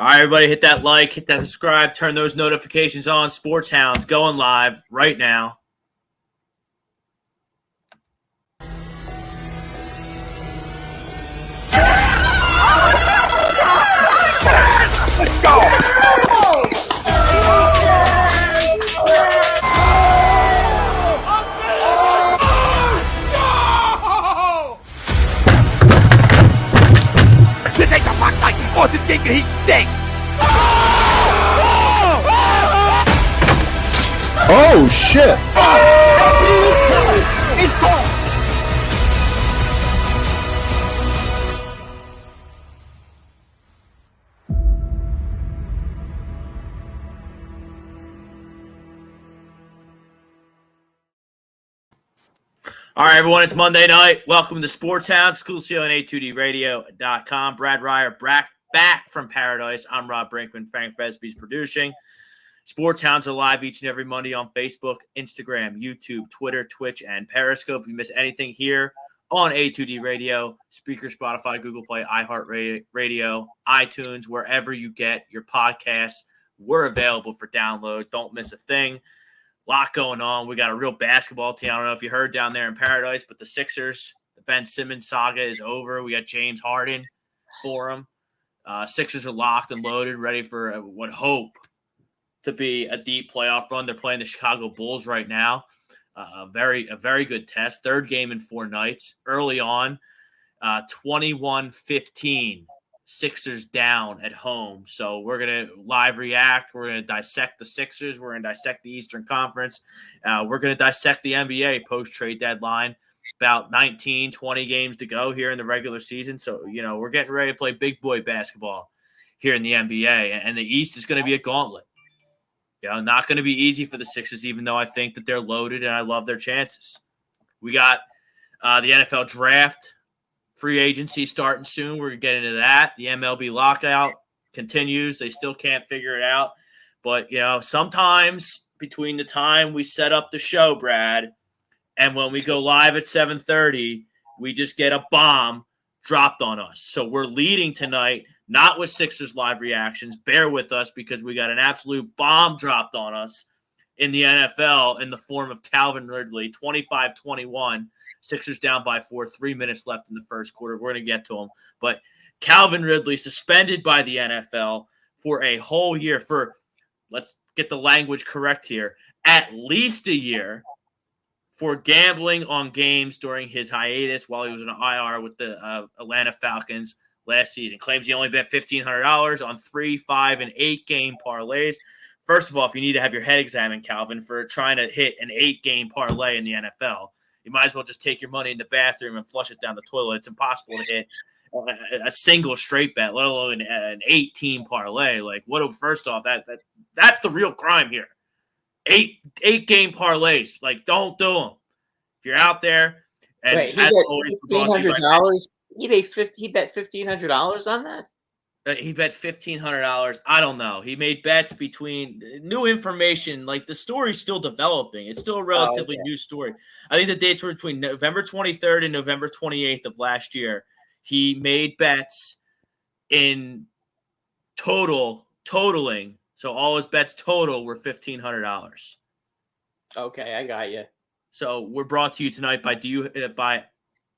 All right, everybody, hit that like, hit that subscribe, turn those notifications on. Sports Hounds going live right now. Let's go! This ain't the box like he forces this game, he stinks! Oh, shit! It's gone! All right, everyone, it's Monday night. Welcome to Sports Hounds, exclusively on A2DRadio.com. Brad Ryer back from paradise. I'm Rob Brinkman. Frank Vesby's producing. Sports Hounds are live each and every Monday on Facebook, Instagram, YouTube, Twitter, Twitch, and Periscope. If you miss anything here on A2D Radio, Speaker, Spotify, Google Play, iHeartRadio, iTunes, wherever you get your podcasts, we're available for download. Don't miss a thing. Lot going on. We got a real basketball team. I don't know if you heard down there in Paradise, but the Sixers, the Ben Simmons saga is over. We got James Harden for them. Sixers are locked and loaded, ready for what hope to be a deep playoff run. They're playing the Chicago Bulls right now. A very good test. Third game in 4 nights. Early on, 21-15. Sixers down at home. So we're going to live react. We're going to dissect the Sixers. We're going to dissect the Eastern Conference. We're going to dissect the NBA post-trade deadline. About 19, 20 games to go here in the regular season. So, we're getting ready to play big boy basketball here in the NBA. And the East is going to be a gauntlet. Not going to be easy for the Sixers, even though I think that they're loaded and I love their chances. We got the NFL draft. Free agency starting soon. We're going to get into that. The MLB lockout continues. They still can't figure it out. But, sometimes between the time we set up the show, Brad, and when we go live at 7:30, we just get a bomb dropped on us. So we're leading tonight, not with Sixers live reactions. Bear with us because we got an absolute bomb dropped on us in the NFL in the form of Calvin Ridley, 25-21. Sixers down by 4, 3 minutes left in the first quarter. We're going to get to him. But Calvin Ridley suspended by the NFL for a whole year for, let's get the language correct here, at least a year for gambling on games during his hiatus while he was on IR with the Atlanta Falcons last season. Claims he only bet $1,500 on 3, 5, and 8-game parlays. First of all, if you need to have your head examined, Calvin, for trying to hit an 8-game parlay in the NFL, you might as well just take your money in the bathroom and flush it down the toilet. It's impossible to hit a single straight bet, let alone an 8-team parlay. Like, first off, that's the real crime here. 8-game parlays. Like, don't do them. If you're out there, and wait, he bet $1,500. He bet $1,500 on that. He bet $1,500. I don't know. He made bets between new information. Like, the story's still developing. It's still a relatively new story. I think the dates were between November 23rd and November 28th of last year. He made bets in totaling. So all his bets total were $1,500. Okay, I got you. So we're brought to you tonight by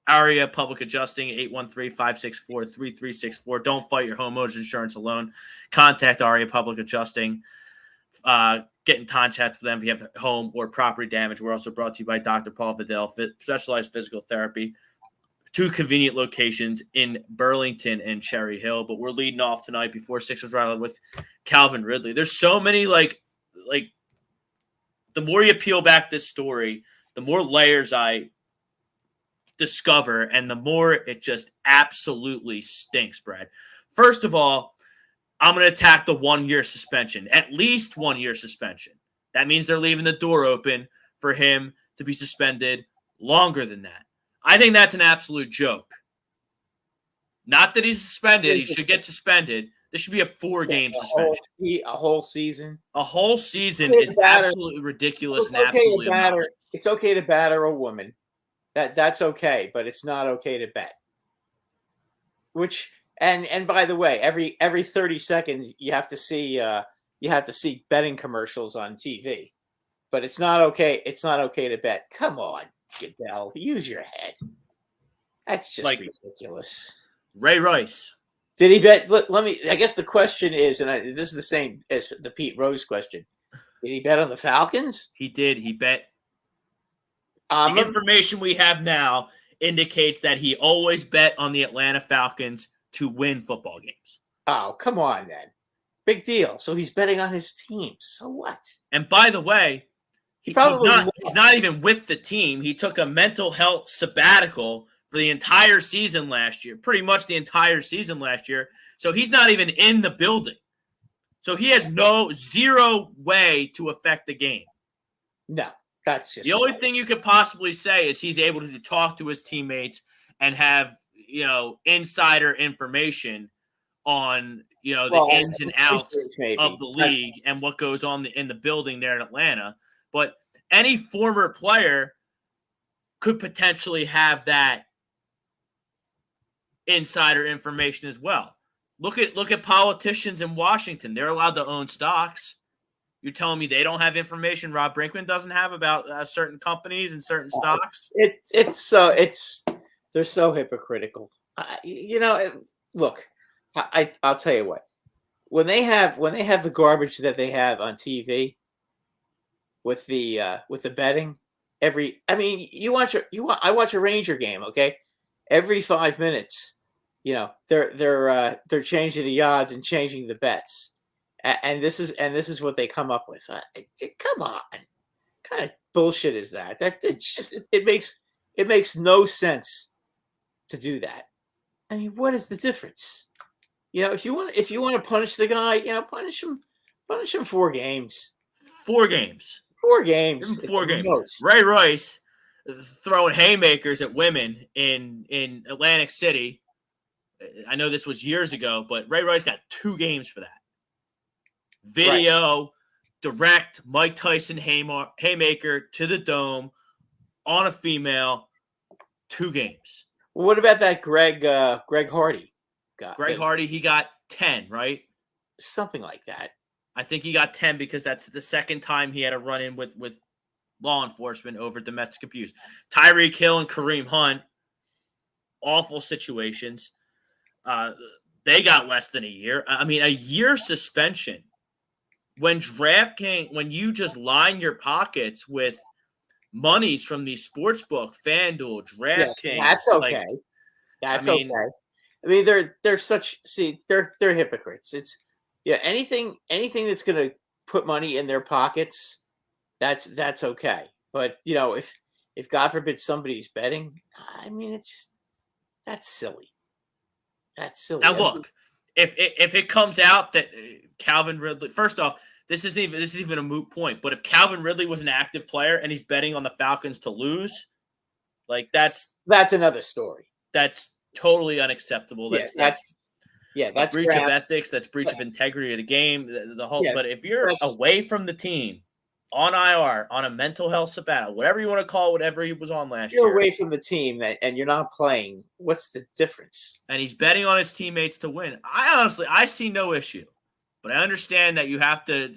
Aria Public Adjusting, 813-564-3364. Don't fight your homeowner's insurance alone. Contact Aria Public Adjusting. Get in contact with them if you have home or property damage. We're also brought to you by Dr. Paul Vidal, specialized physical therapy. 2 convenient locations in Burlington and Cherry Hill. But we're leading off tonight before Sixers rally with Calvin Ridley. There's so many, like the more you peel back this story, the more layers I discover, and the more it just absolutely stinks, Brad. First of all, I'm going to attack the 1-year suspension, at least 1-year suspension. That means they're leaving the door open for him to be suspended longer than that. I think that's an absolute joke. Not that he's suspended. He should get suspended. This should be a 4-game suspension. A whole season. A whole season is absolutely ridiculous and absolutely obnoxious. It's okay to batter a woman. That's okay, but it's not okay to bet. Which And by the way, every 30 seconds you have to see betting commercials on TV. But it's not okay. It's not okay to bet. Come on, Goodell, use your head. That's just Like ridiculous. Ray Rice. Did he bet? Let me. I guess the question is, and this is the same as the Pete Rose question. Did he bet on the Falcons? He did. He bet. The information we have now indicates that he always bet on the Atlanta Falcons to win football games. Oh, come on, then. Big deal. So he's betting on his team. So what? And by the way, he's not even with the team. He took a mental health sabbatical for the entire season last year, pretty much the entire season last year. So he's not even in the building. So he has zero way to affect the game. No, that's just the only thing you could possibly say is he's able to talk to his teammates and have, insider information on, the ins and outs of the league and what goes on in the building there in Atlanta. But any former player could potentially have that insider information as well. Look at politicians in Washington. They're allowed to own stocks. You're telling me they don't have information Rob Brinkman doesn't have about certain companies and certain stocks? They're so hypocritical. Look, I'll tell you what. When they have the garbage that they have on TV with the betting, I watch a Ranger game, okay? Every 5 minutes, they're changing the odds and changing the bets. And this is what they come up with. Come on, what kind of bullshit is that? It makes no sense to do that. I mean, what is the difference? If you want to punish the guy, punish him 4 games. 4 games. 4 games. 4 games. Ray Rice throwing haymakers at women in Atlantic City. I know this was years ago, but Ray Rice got 2 games for that. Video, direct Mike Tyson haymaker to the dome on a female, 2 games. What about that Greg Hardy? Greg Hardy, he got 10, right? Something like that. I think he got 10 because that's the second time he had a run-in with law enforcement over domestic abuse. Tyreek Hill and Kareem Hunt, awful situations. They got less than a year. I mean, a year suspension. When you just line your pockets with monies from these sportsbook, FanDuel, DraftKings, that's okay. Okay. I mean, they're hypocrites. It's anything that's going to put money in their pockets, that's okay. But if God forbid somebody's betting, I mean, that's silly. That's silly. Now look, if it comes out that Calvin Ridley, first off, this is even a moot point. But if Calvin Ridley was an active player and he's betting on the Falcons to lose, like that's another story. That's totally unacceptable. That's breach of ethics. That's breach of integrity of the game. The whole. But if you're away from the team, on IR, on a mental health sabbatical, whatever you want to call it, whatever he was on last year. You're away from the team and you're not playing. What's the difference? And he's betting on his teammates to win. I see no issue. But I understand that you have to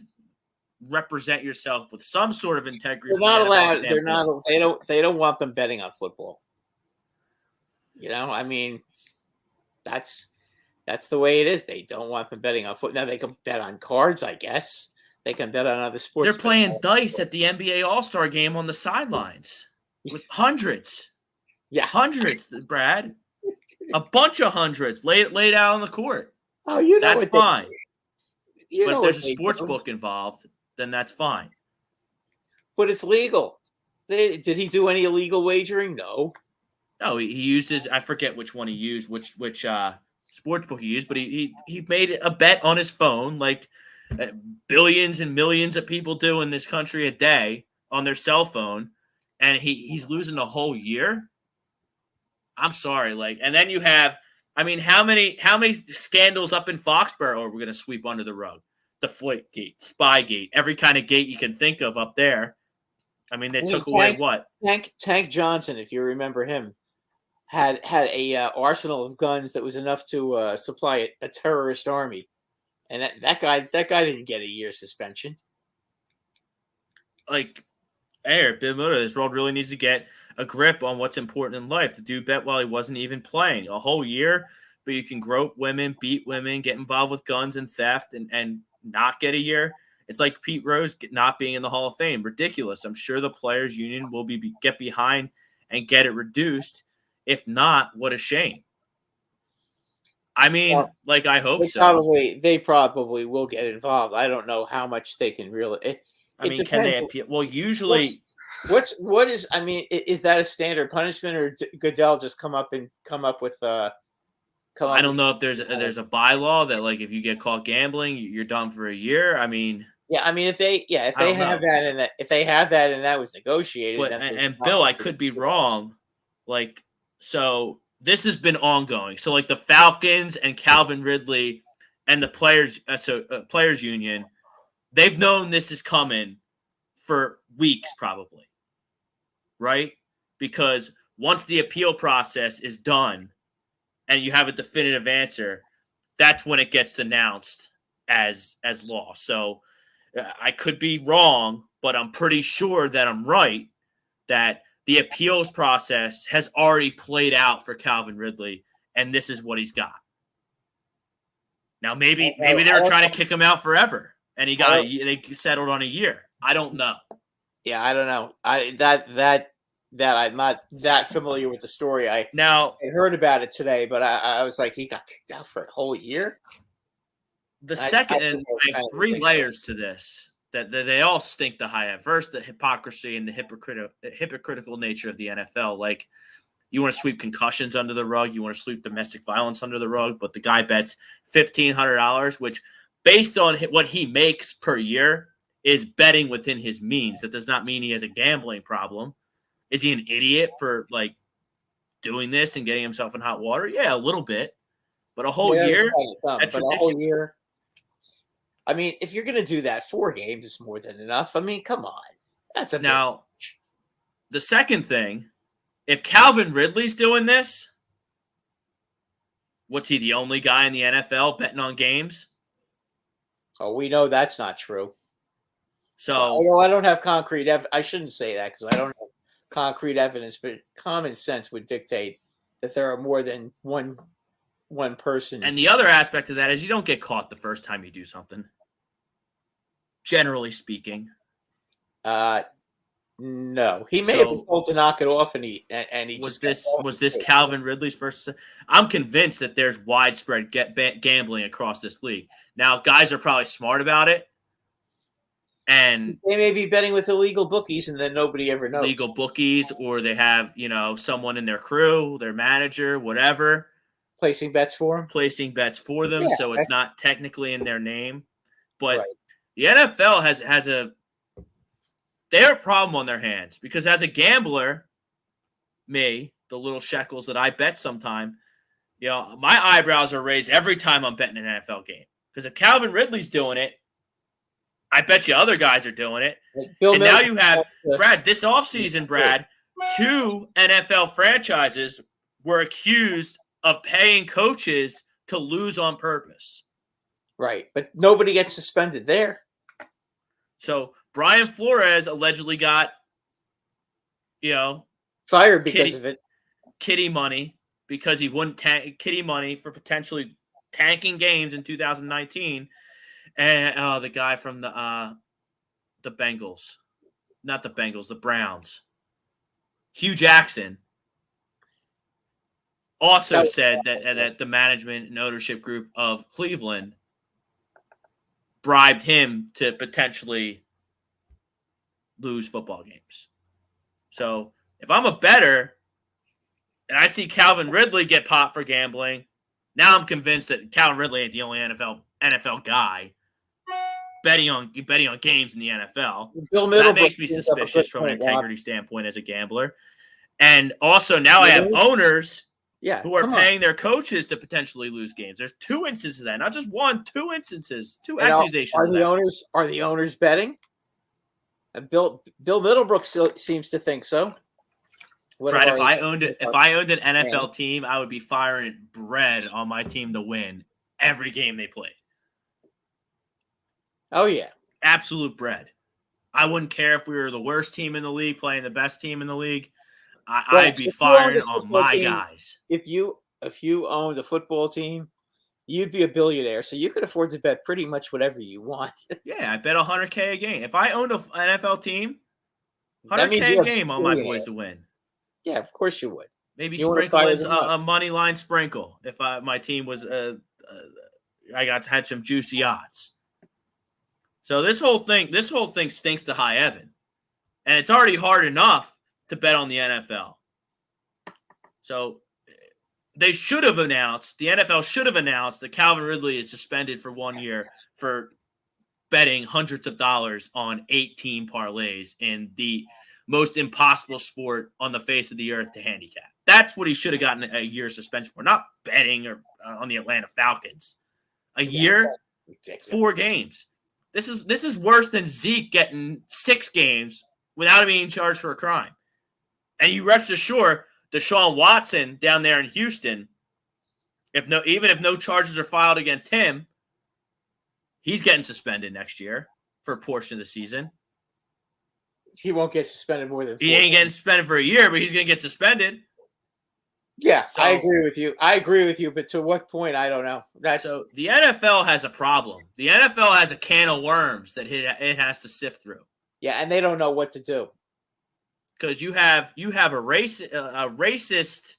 represent yourself with some sort of integrity. They're not allowed. They're not. They don't want them betting on football. I mean, that's the way it is. They don't want them betting on football. Now they can bet on cards, I guess. They can bet on other sports. They're playing dice at the NBA All-Star game on the sidelines with hundreds. Yeah, hundreds, Brad. A bunch of hundreds laid out on the court. Oh, that's fine. But if there's a sports book involved, then that's fine. But it's legal. Did he do any illegal wagering? No. No, he used I forget which one he used, which sports book he used, but he made a bet on his phone, like billions and millions of people do in this country a day on their cell phone, and he's losing a whole year. I'm sorry, and then you have. I mean, how many scandals up in Foxborough are we going to sweep under the rug? Deflategate, Spygate, every kind of gate you can think of up there. I mean, they took away what? Tank Johnson, if you remember him. had a arsenal of guns that was enough to supply a terrorist army, and that guy didn't get a year suspension. Like, Bill Miller, this world really needs to get a grip on what's important in life. The dude bet while he wasn't even playing a whole year, but you can grope women, beat women, get involved with guns and theft, and not get a year. It's like Pete Rose not being in the Hall of Fame. Ridiculous. I'm sure the players' union will get behind and get it reduced. If not, what a shame. I mean, I hope so. They probably will get involved. I don't know how much they can really. Can they appeal? Well, usually, what is? I mean, is that a standard punishment, or Goodell just come up with? I don't know if there's a bylaw that if you get caught gambling, you're done for a year. I mean, if they have that and that was negotiated. But, and Bill, I could be wrong. So this has been ongoing. So the Falcons and Calvin Ridley and the players union, they've known this is coming for weeks, probably, right? Because once the appeal process is done and you have a definitive answer, that's when it gets announced as law. So I could be wrong, but I'm pretty sure that I'm right, that the appeals process has already played out for Calvin Ridley, and this is what he's got. Now, maybe they were trying to kick him out forever, and they settled on a year. I don't know. Yeah, I don't know. I'm not that familiar with the story. I heard about it today, but I was like, he got kicked out for a whole year. The second, and there's 3 layers to this that they all stink to high at. First, the hypocrisy and the hypocritical nature of the NFL. You want to sweep concussions under the rug, you want to sweep domestic violence under the rug, but the guy bets $1,500, which, based on what he makes per year, is betting within his means. That does not mean he has a gambling problem. Is he an idiot for doing this and getting himself in hot water? Yeah, a little bit, but a whole year. But a whole year. I mean, if you're going to do that, 4 games is more than enough. I mean, come on. That's a now. The second thing, if Calvin Ridley's doing this, what's he, the only guy in the NFL betting on games? Oh, we know that's not true. So I don't have concrete evidence. I shouldn't say that because I don't have concrete evidence, but common sense would dictate that there are more than one person. And the other aspect of that is you don't get caught the first time you do something. Generally speaking. No. He may have been told to knock it off, and he was this Calvin Ridley's first. I'm convinced that there's widespread gambling across this league. Now, guys are probably smart about it. And they may be betting with illegal bookies, and then nobody ever knows. Legal bookies, or they have, someone in their crew, their manager, whatever, placing bets for them. Yeah, so it's not technically in their name. But the NFL has a problem on their hands, because as a gambler, the little shekels that I bet sometime, my eyebrows are raised every time I'm betting an NFL game. Because if Calvin Ridley's doing it, I bet you other guys are doing it. Now you have, Brad, this offseason, 2 NFL franchises were accused of paying coaches to lose on purpose. Right, but nobody gets suspended there. So Brian Flores allegedly got, fired because of it. Kitty money, because he wouldn't kitty money for potentially tanking games in 2019. And the guy from the Bengals, not the Bengals, the Browns, Hugh Jackson, also said that the management and ownership group of Cleveland bribed him to potentially lose football games. So if I'm a bettor and I see Calvin Ridley get popped for gambling, now I'm convinced that Calvin Ridley ain't the only NFL guy betting on games in the NFL. That makes me suspicious from an integrity standpoint as a gambler. And also now I have owners who are paying their coaches to potentially lose games. There's 2 instances of that, not just 1, 2 instances, 2 accusations. Are the owners betting? Bill Middlebrook still seems to think so. What Brad, have if I owned an NFL team, I would be firing bread on my team to win every game they played. Oh yeah, absolute bread. I wouldn't care if we were the worst team in the league playing the best team in the league. I'd be firing on my guys. If you owned a football team, you'd be a billionaire, so you could afford to bet pretty much whatever you want. Yeah, I bet $100K a game. If I owned an NFL team, $100K a game on my boys to win. Yeah, of course you would. Maybe sprinkle in a money line sprinkle if my team was had some juicy odds. So this whole thing stinks to high heaven, and it's already hard enough to bet on the NFL. So they should have announced, the NFL should have announced that Calvin Ridley is suspended for 1 year for betting hundreds of dollars on 8-team parlays in the most impossible sport on the face of the earth to handicap. That's what he should have gotten a year suspension for, not betting or on the Atlanta Falcons. A year, 4 games. This is worse than Zeke getting 6 games without being charged for a crime. And you rest assured, Deshaun Watson down there in Houston, even if no charges are filed against him, he's getting suspended next year for a portion of the season. He won't get suspended more than 4 He ain't getting suspended for a year, but he's going to get suspended. Yeah, so, I agree with you. But to what point, I don't know. So the NFL has a problem. The NFL has a can of worms that it has to sift through. Yeah, and they don't know what to do. Because you have a racist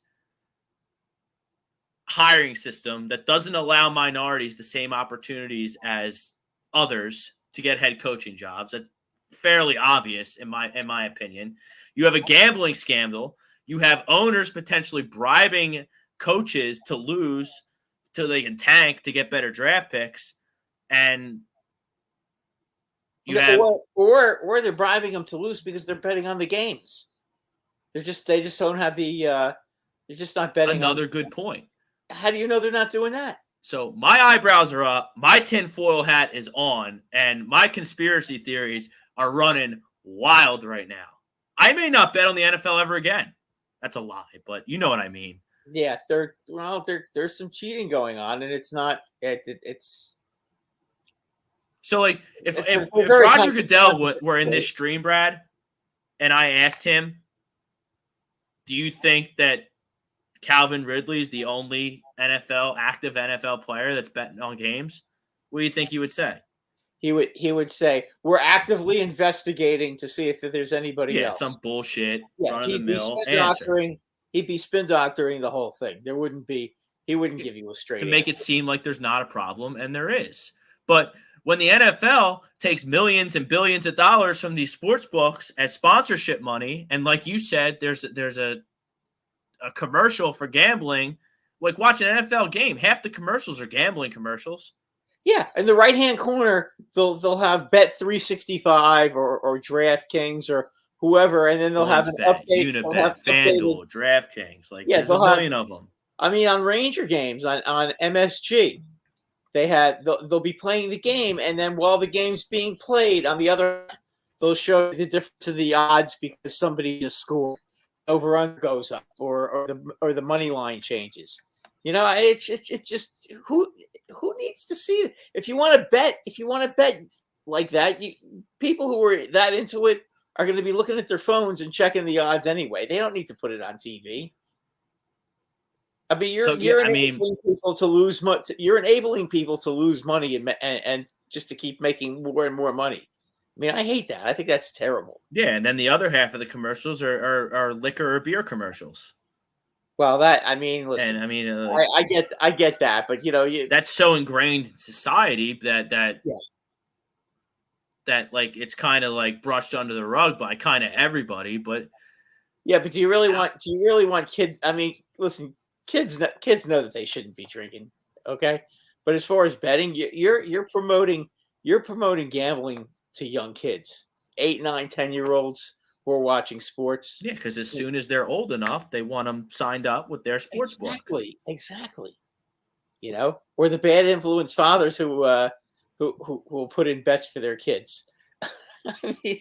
hiring system that doesn't allow minorities the same opportunities as others to get head coaching jobs. That's fairly obvious in my opinion. You have a gambling scandal. You have owners potentially bribing coaches to lose so they can tank to get better draft picks, and or they're bribing them to lose because they're betting on the games. They just don't have the. They're just not betting. Another good point. How do you know they're not doing that? So my eyebrows are up, my tinfoil hat is on, and my conspiracy theories are running wild right now. I may not bet on the NFL ever again. That's a lie, but you know what I mean. Yeah, there's some cheating going on, and it's not. It's. So, like, if Roger Goodell were in this stream, Brad, and I asked him, do you think that Calvin Ridley is the only active NFL player that's betting on games? What do you think he would say? He would say, we're actively investigating to see if there's anybody else. Yeah, some bullshit, run-of-the-mill answer. He'd be spin doctoring the whole thing. He wouldn't give you a straight answer. Make it seem like there's not a problem, and there is. But when the NFL takes millions and billions of dollars from these sports books as sponsorship money, and like you said, there's a commercial for gambling, like watching an NFL game, half the commercials are gambling commercials. Yeah, in the right-hand corner, they'll have Bet365 or DraftKings or whoever, and then they'll have an update. Unibet, FanDuel, DraftKings, there's a million of them. I mean, on Ranger games, on MSG, they'll be playing the game, and then while the game's being played, on the other, they'll show the difference in the odds because somebody just scored. Over-under goes up, or the money line changes. You know, it's just who needs to see it? If you want to bet like that, people who are that into it are going to be looking at their phones and checking the odds anyway. They don't need to put it on TV. I mean, you're enabling people to lose money. You're enabling people to lose money and just to keep making more and more money. I mean, I hate that. I think that's terrible. Yeah, and then the other half of the commercials are liquor or beer commercials. Well, listen. And I get that, but that's so ingrained in society that like it's kind of like brushed under the rug by kind of everybody. But yeah, but do you really want kids? I mean, listen, kids know that they shouldn't be drinking, okay? But as far as betting, you're promoting gambling to young kids, 8, 9, 10-year-olds. Who are watching sports. Yeah, because as soon as they're old enough, they want them signed up with their sports book. Exactly. Or the bad influence fathers who will put in bets for their kids. I mean,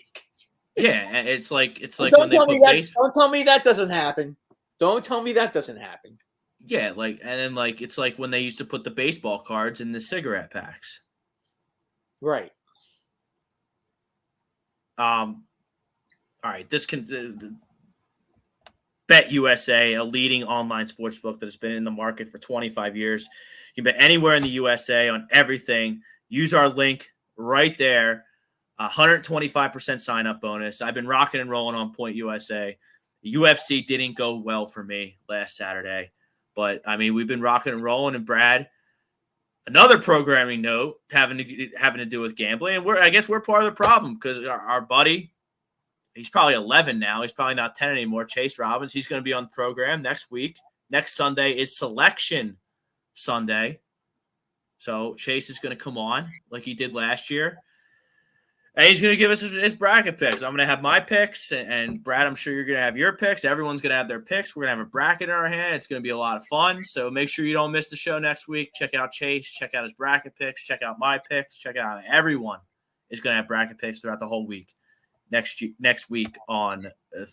Yeah, it's like Don't when they tell me put that. base. Don't tell me that doesn't happen. Don't tell me that doesn't happen. Yeah, and then it's like when they used to put the baseball cards in the cigarette packs. Right. All right, this can Bet USA, a leading online sports book that has been in the market for 25 years. You can bet anywhere in the USA on everything. Use our link right there. 125% sign up bonus. I've been rocking and rolling on Point USA. UFC didn't go well for me last Saturday, but I mean, we've been rocking and rolling. And Brad, another programming note having to do with gambling, and I guess we're part of the problem because our buddy, he's probably 11 now. He's probably not 10 anymore. Chase Robbins, he's going to be on the program next week. Next Sunday is Selection Sunday. So Chase is going to come on like he did last year. And he's going to give us his bracket picks. I'm going to have my picks. And Brad, I'm sure you're going to have your picks. Everyone's going to have their picks. We're going to have a bracket in our hand. It's going to be a lot of fun. So make sure you don't miss the show next week. Check out Chase. Check out his bracket picks. Check out my picks. Check out everyone is going to have bracket picks throughout the whole week. Next week on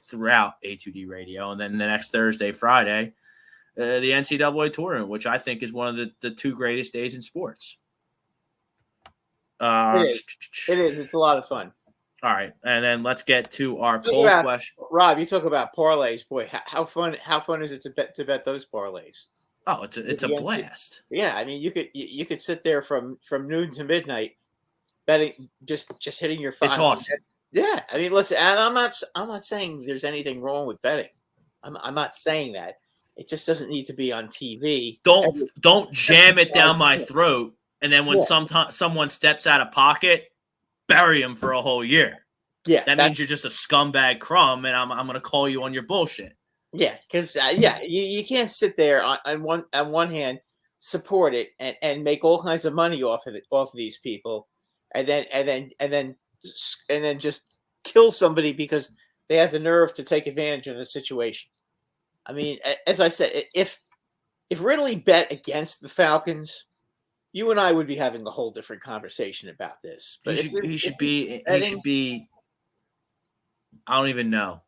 throughout A2D Radio, and then the next Thursday, Friday, the NCAA tournament, which I think is one of the two greatest days in sports. It is. It's a lot of fun. All right, and then let's get to our poll question. Rob, you talk about parlays. Boy, how fun is it to bet those parlays? Oh, it's a blast. Yeah, I mean, you could sit there from noon to midnight betting, just hitting your phone. It's awesome. Yeah, I mean, listen, and I'm not saying there's anything wrong with betting. I'm not saying that. It just doesn't need to be on TV. Don't jam it down my throat, and then when someone steps out of pocket, bury him for a whole year. Yeah, that means you're just a scumbag crumb, and I'm going to call you on your bullshit. Yeah, because you can't sit there on one hand, support it and make all kinds of money off of these people, and then just kill somebody because they have the nerve to take advantage of the situation. I mean, as I said, if Ridley bet against the Falcons, you and I would be having a whole different conversation about this. But he should be. I don't even know.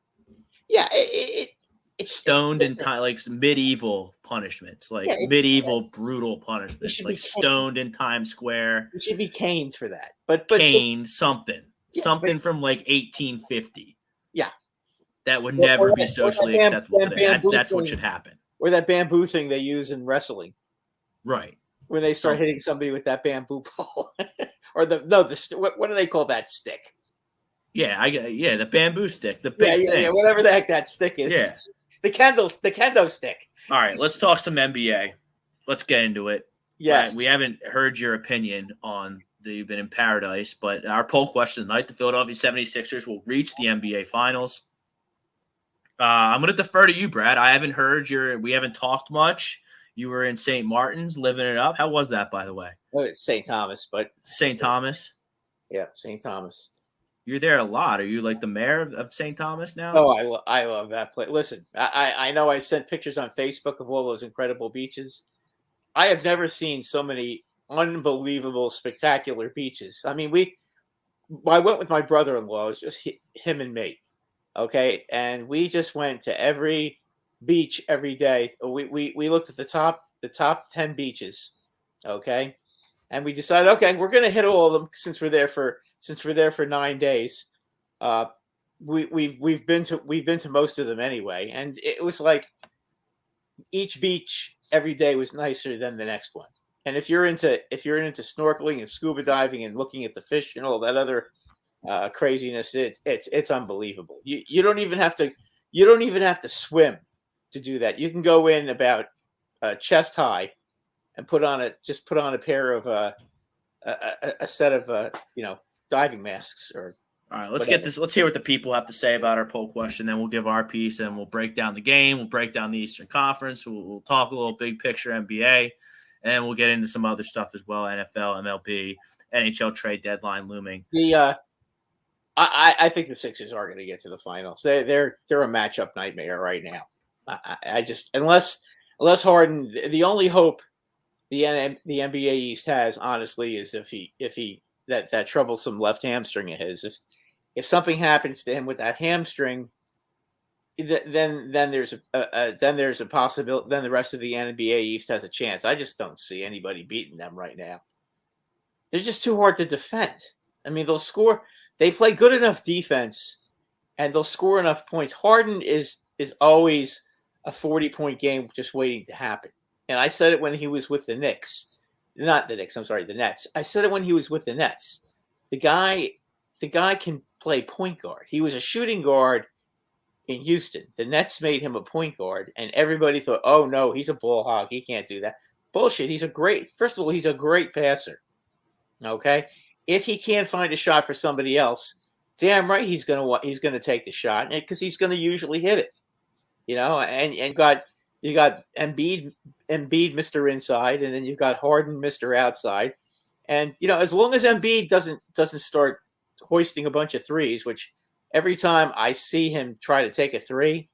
Yeah, it's stoned in like medieval punishments, like medieval brutal punishments, like stoned in Times Square. It should be caned for that, but caned something from like 1850. Yeah, that would never be socially acceptable today. That's what should happen. Or that bamboo thing they use in wrestling, right? When they start hitting somebody with that bamboo pole, or what do they call that stick? Yeah, the bamboo stick, the big thing. Yeah, whatever the heck that stick is. Yeah. The kendo stick. All right, let's talk some NBA. Let's get into it. Yes. Right, we haven't heard your opinion on You've been in paradise, but our poll question tonight, the Philadelphia 76ers will reach the NBA Finals. I'm going to defer to you, Brad. I haven't heard we haven't talked much. You were in St. Martin's living it up. How was that, by the way? Oh, it's St. Thomas, but St. Thomas? Yeah, St. Thomas. You're there a lot. Are you like the mayor of St. Thomas now? Oh, I love that place. Listen, I know I sent pictures on Facebook of all those incredible beaches. I have never seen so many unbelievable, spectacular beaches. I mean, I went with my brother-in-law. It was just him and me. Okay. And we just went to every beach every day. We looked at the top 10 beaches. Okay. And we decided, okay, we're going to hit all of them since we're there for 9 days. We've been to most of them anyway. And it was like each beach every day was nicer than the next one. And if you're into snorkeling and scuba diving and looking at the fish and all that other craziness, it's unbelievable. You don't even have to swim to do that. You can go in about chest high and put on a pair of a set of diving masks. Or all right, let's get this. Let's hear what the people have to say about our poll question. Then we'll give our piece and we'll break down the game. We'll break down the Eastern Conference. We'll talk a little big picture NBA. And we'll get into some other stuff as well: NFL, MLB, NHL trade deadline looming. I think the Sixers are going to get to the finals. They're a matchup nightmare right now. I just unless Harden, the only hope the NBA East has, honestly, is if he that troublesome left hamstring of his. if something happens to him with that hamstring, then there's a possibility. Then the rest of the NBA East has a chance. I just don't see anybody beating them right now. They're just too hard to defend. I mean, they'll score. They play good enough defense, and they'll score enough points. Harden is always a 40-point game just waiting to happen. And I said it when he was with the Knicks. Not the Knicks, I'm sorry, the Nets. I said it when he was with the Nets. The guy can play point guard. He was a shooting guard in Houston. The Nets made him a point guard, and everybody thought, oh, no, he's a ball hog. He can't do that. Bullshit. First of all, he's a great passer. Okay? If he can't find a shot for somebody else, damn right he's gonna take the shot because he's gonna usually hit it. You know, and you got Embiid, Mr. Inside, and then you've got Harden, Mr. Outside. And you know, as long as Embiid doesn't start hoisting a bunch of threes, which every time I see him try to take a three,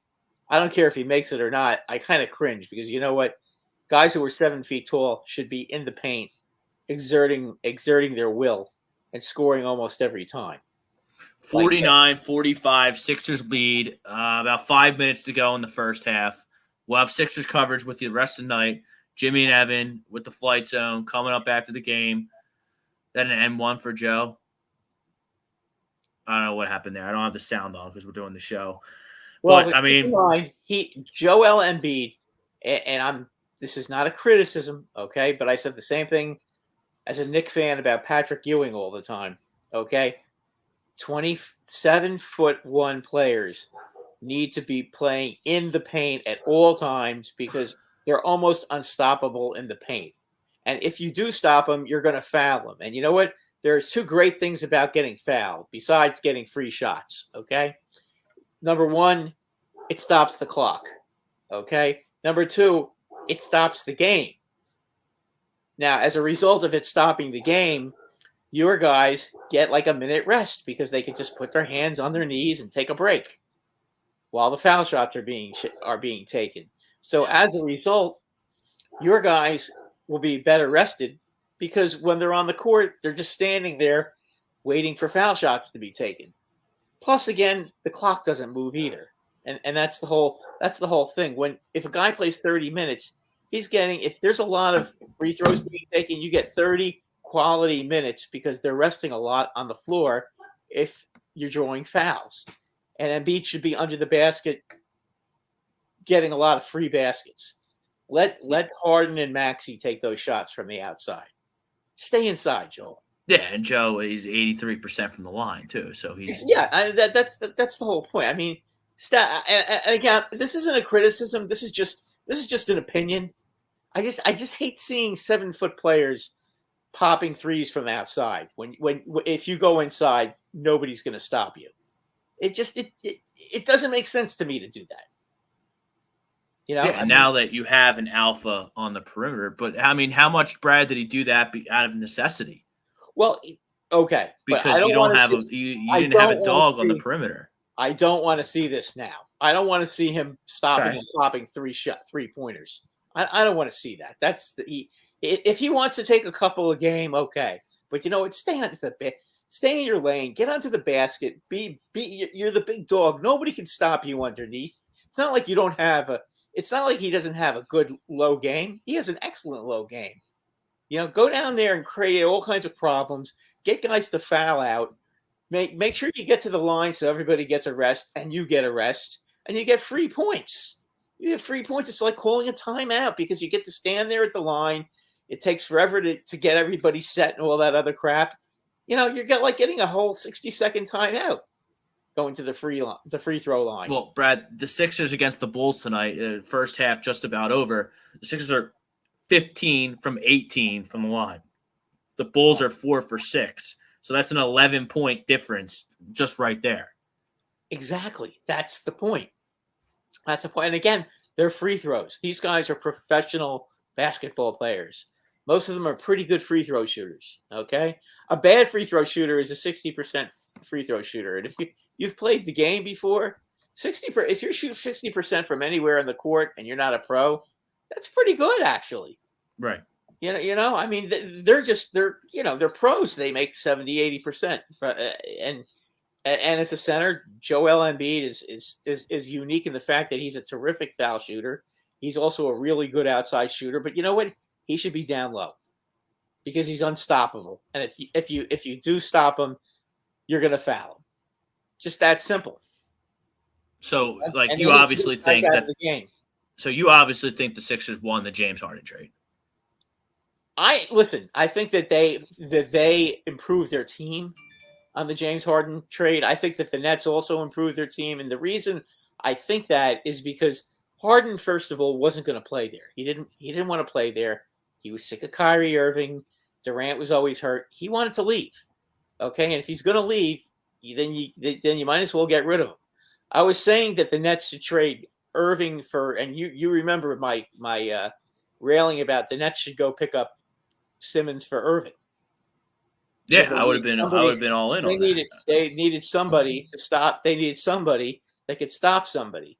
I don't care if he makes it or not, I kind of cringe because you know what? Guys who are 7 feet tall should be in the paint, exerting their will and scoring almost every time. 49-45, Sixers lead. About 5 minutes to go in the first half. We'll have Sixers coverage with you the rest of the night. Jimmy and Evan with the Flight Zone coming up after the game. Then an M1 for Joe. I don't know what happened there. I don't have the sound on because we're doing the show. Well, but I mean, Joel Embiid, and this is not a criticism, okay? But I said the same thing as a Knicks fan about Patrick Ewing all the time, okay? 27'1" players need to be playing in the paint at all times because they're almost unstoppable in the paint. And if you do stop them, you're going to foul them. And you know what? There's two great things about getting fouled besides getting free shots, okay? Number one, it stops the clock, okay? Number two, it stops the game. Now, as a result of it stopping the game, your guys get like a minute rest because they can just put their hands on their knees and take a break while the foul shots are being taken. So as a result, your guys will be better rested because when they're on the court, they're just standing there waiting for foul shots to be taken. Plus, again, the clock doesn't move either, and that's the whole thing. If a guy plays 30 minutes, if there's a lot of free throws being taken, you get 30 quality minutes because they're resting a lot on the floor if you're drawing fouls. And Embiid should be under the basket getting a lot of free baskets. Let Harden and Maxey take those shots from the outside. Stay inside, Joel. Yeah, and Joe is 83% from the line too, so he's that's the whole point. I mean, again, this isn't a criticism. This is just an opinion. I just hate seeing 7-foot players popping threes from outside. If you go inside, nobody's going to stop you. It doesn't make sense to me to do that. You know, now that you have an alpha on the perimeter, but I mean, how much, Brad, did he do that out of necessity? Well, okay, because you didn't have a dog on the perimeter. I don't want to see this now. I don't want to see him stopping and popping 3-pointers. I don't want to see that. If he wants to take a couple a game, okay. But you know what? Stay in your lane. Get onto the basket. You're the big dog. Nobody can stop you underneath. It's not like It's not like he doesn't have a good low game. He has an excellent low game. You know, go down there and create all kinds of problems. Get guys to foul out. Make sure you get to the line so everybody gets a rest and you get a rest and you get free points. You get free points. It's like calling a timeout because you get to stand there at the line. It takes forever to get everybody set and all that other crap. You know, you're like getting a whole 60-second timeout going to the free throw line. Well, Brad, the Sixers against the Bulls tonight, first half just about over. The Sixers are 15 from 18 from the line. The Bulls are 4 for 6. So that's an 11-point difference just right there. Exactly. That's the point. That's a point. And again, they're free throws. These guys are professional basketball players. Most of them are pretty good free throw shooters. Okay? A bad free throw shooter is a 60% free throw shooter. And if you've played the game before, if you shoot 60% from anywhere in the court and you're not a pro, that's pretty good actually. Right. You know, I mean, they're pros. They make 70, 80%. And as a center, Joel Embiid is unique in the fact that he's a terrific foul shooter. He's also a really good outside shooter. But you know what? He should be down low because he's unstoppable. And if you do stop him, you're going to foul him. Just that simple. So, like, And you then obviously he think out that of the game. So you obviously think the Sixers won the James Harden trade. I think that they improved their team on the James Harden trade. I think that the Nets also improved their team, and the reason I think that is because Harden, first of all, wasn't going to play there. He didn't want to play there. He was sick of Kyrie Irving. Durant was always hurt. He wanted to leave. Okay, and if he's going to leave, then you might as well get rid of him. I was saying that the Nets should trade Irving for, and you remember my railing about the Nets should go pick up Simmons for Irving. Yeah, I would have been all in on that. They needed somebody to stop. They needed somebody that could stop somebody.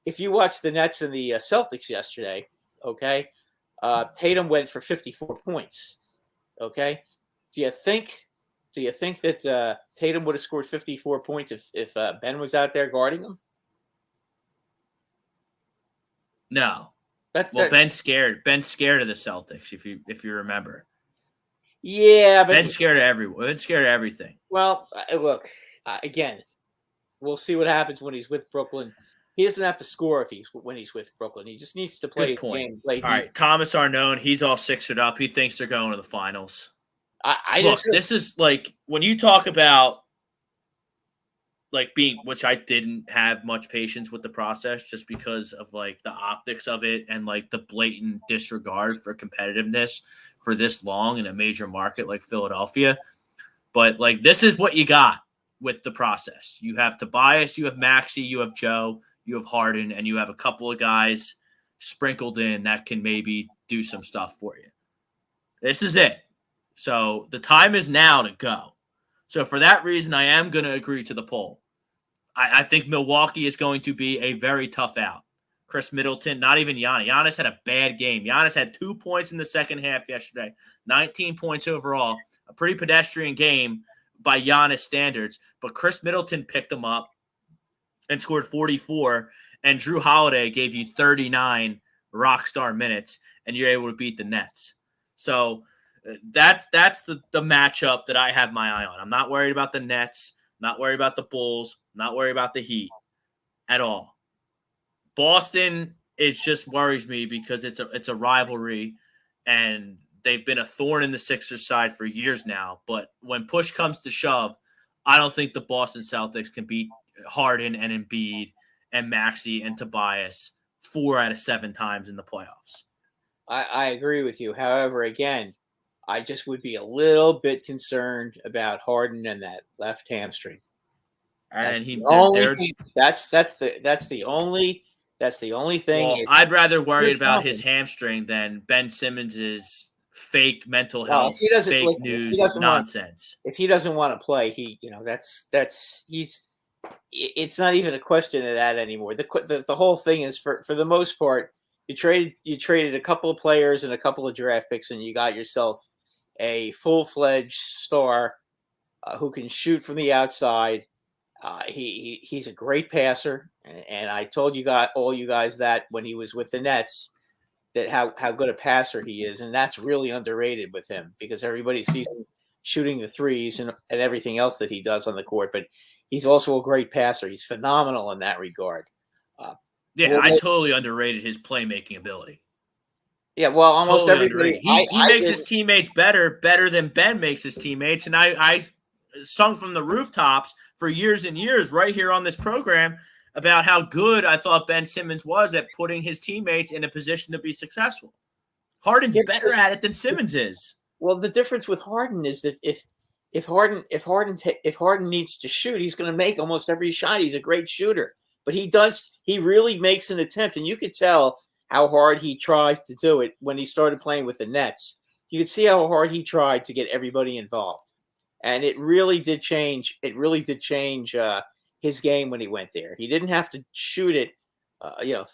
If you watch the Nets and the Celtics yesterday, okay, Tatum went for 54 points. Okay, do you think that Tatum would have scored 54 points if Ben was out there guarding him? No. Ben's scared. Ben's scared of the Celtics. If you remember. Yeah, but Ben's scared of everyone. Ben's scared of everything. Well, look, again, we'll see what happens when he's with Brooklyn. He doesn't have to score when he's with Brooklyn. He just needs to play. Good point. All right, Thomas Arnone, he's all Sixered up. He thinks they're going to the finals. Look, this is like when you talk about like which I didn't have much patience with the process just because of like the optics of it and like the blatant disregard for competitiveness for this long in a major market like Philadelphia. But like this is what you got with the process. You have Tobias, you have Maxey, you have Joe, you have Harden, and you have a couple of guys sprinkled in that can maybe do some stuff for you. This is it. So the time is now to go. So for that reason, I am going to agree to the poll. I think Milwaukee is going to be a very tough out. Chris Middleton, not even Giannis. Giannis had a bad game. Giannis had 2 points in the second half yesterday, 19 points overall. A pretty pedestrian game by Giannis standards, but Chris Middleton picked him up and scored 44, and Drew Holiday gave you 39 rock star minutes, and you're able to beat the Nets. So that's the matchup that I have my eye on. I'm not worried about the Nets, not worried about the Bulls, not worried about the Heat at all. Boston, it just worries me because it's a rivalry, and they've been a thorn in the Sixers side for years now. But when push comes to shove, I don't think the Boston Celtics can beat Harden and Embiid and Maxey and Tobias 4 out of 7 times in the playoffs. I agree with you. However, again, I just would be a little bit concerned about Harden and that left hamstring. And that's the only thing. Well, I'd rather worry about his hamstring than Ben Simmons's fake mental health, fake news nonsense. If he doesn't want to play, it's not even a question of that anymore. The whole thing is for the most part, you traded a couple of players and a couple of draft picks, and you got yourself a full-fledged star who can shoot from the outside. He's a great passer, and I told all you guys that when he was with the Nets, that how good a passer he is, and that's really underrated with him because everybody sees him shooting the threes and everything else that he does on the court, but he's also a great passer. He's phenomenal in that regard. I totally underrated his playmaking ability. Yeah, well, almost totally everybody. He makes his teammates better than Ben makes his teammates, and I sung from the rooftops for years and years right here on this program about how good I thought Ben Simmons was at putting his teammates in a position to be successful. Harden's better at it than Simmons is. Well, the difference with Harden is that if Harden needs to shoot, he's going to make almost every shot. He's a great shooter, but he really makes an attempt, and you could tell how hard he tries to do it when he started playing with the Nets. You could see how hard he tried to get everybody involved. And it really did change. It really did change his game when he went there. He didn't have to shoot it,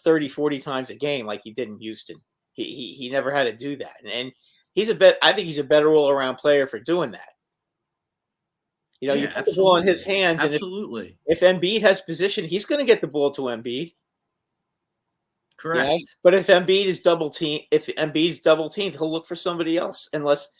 30, 40 times a game like he did in Houston. He never had to do that. And I think he's a better all-around player for doing that. You know, you Yeah, put the ball in his absolutely. hands, and Absolutely. if Embiid has position, he's going to get the ball to Embiid. You know, Correct. but if Embiid's double teamed, he'll look for somebody else unless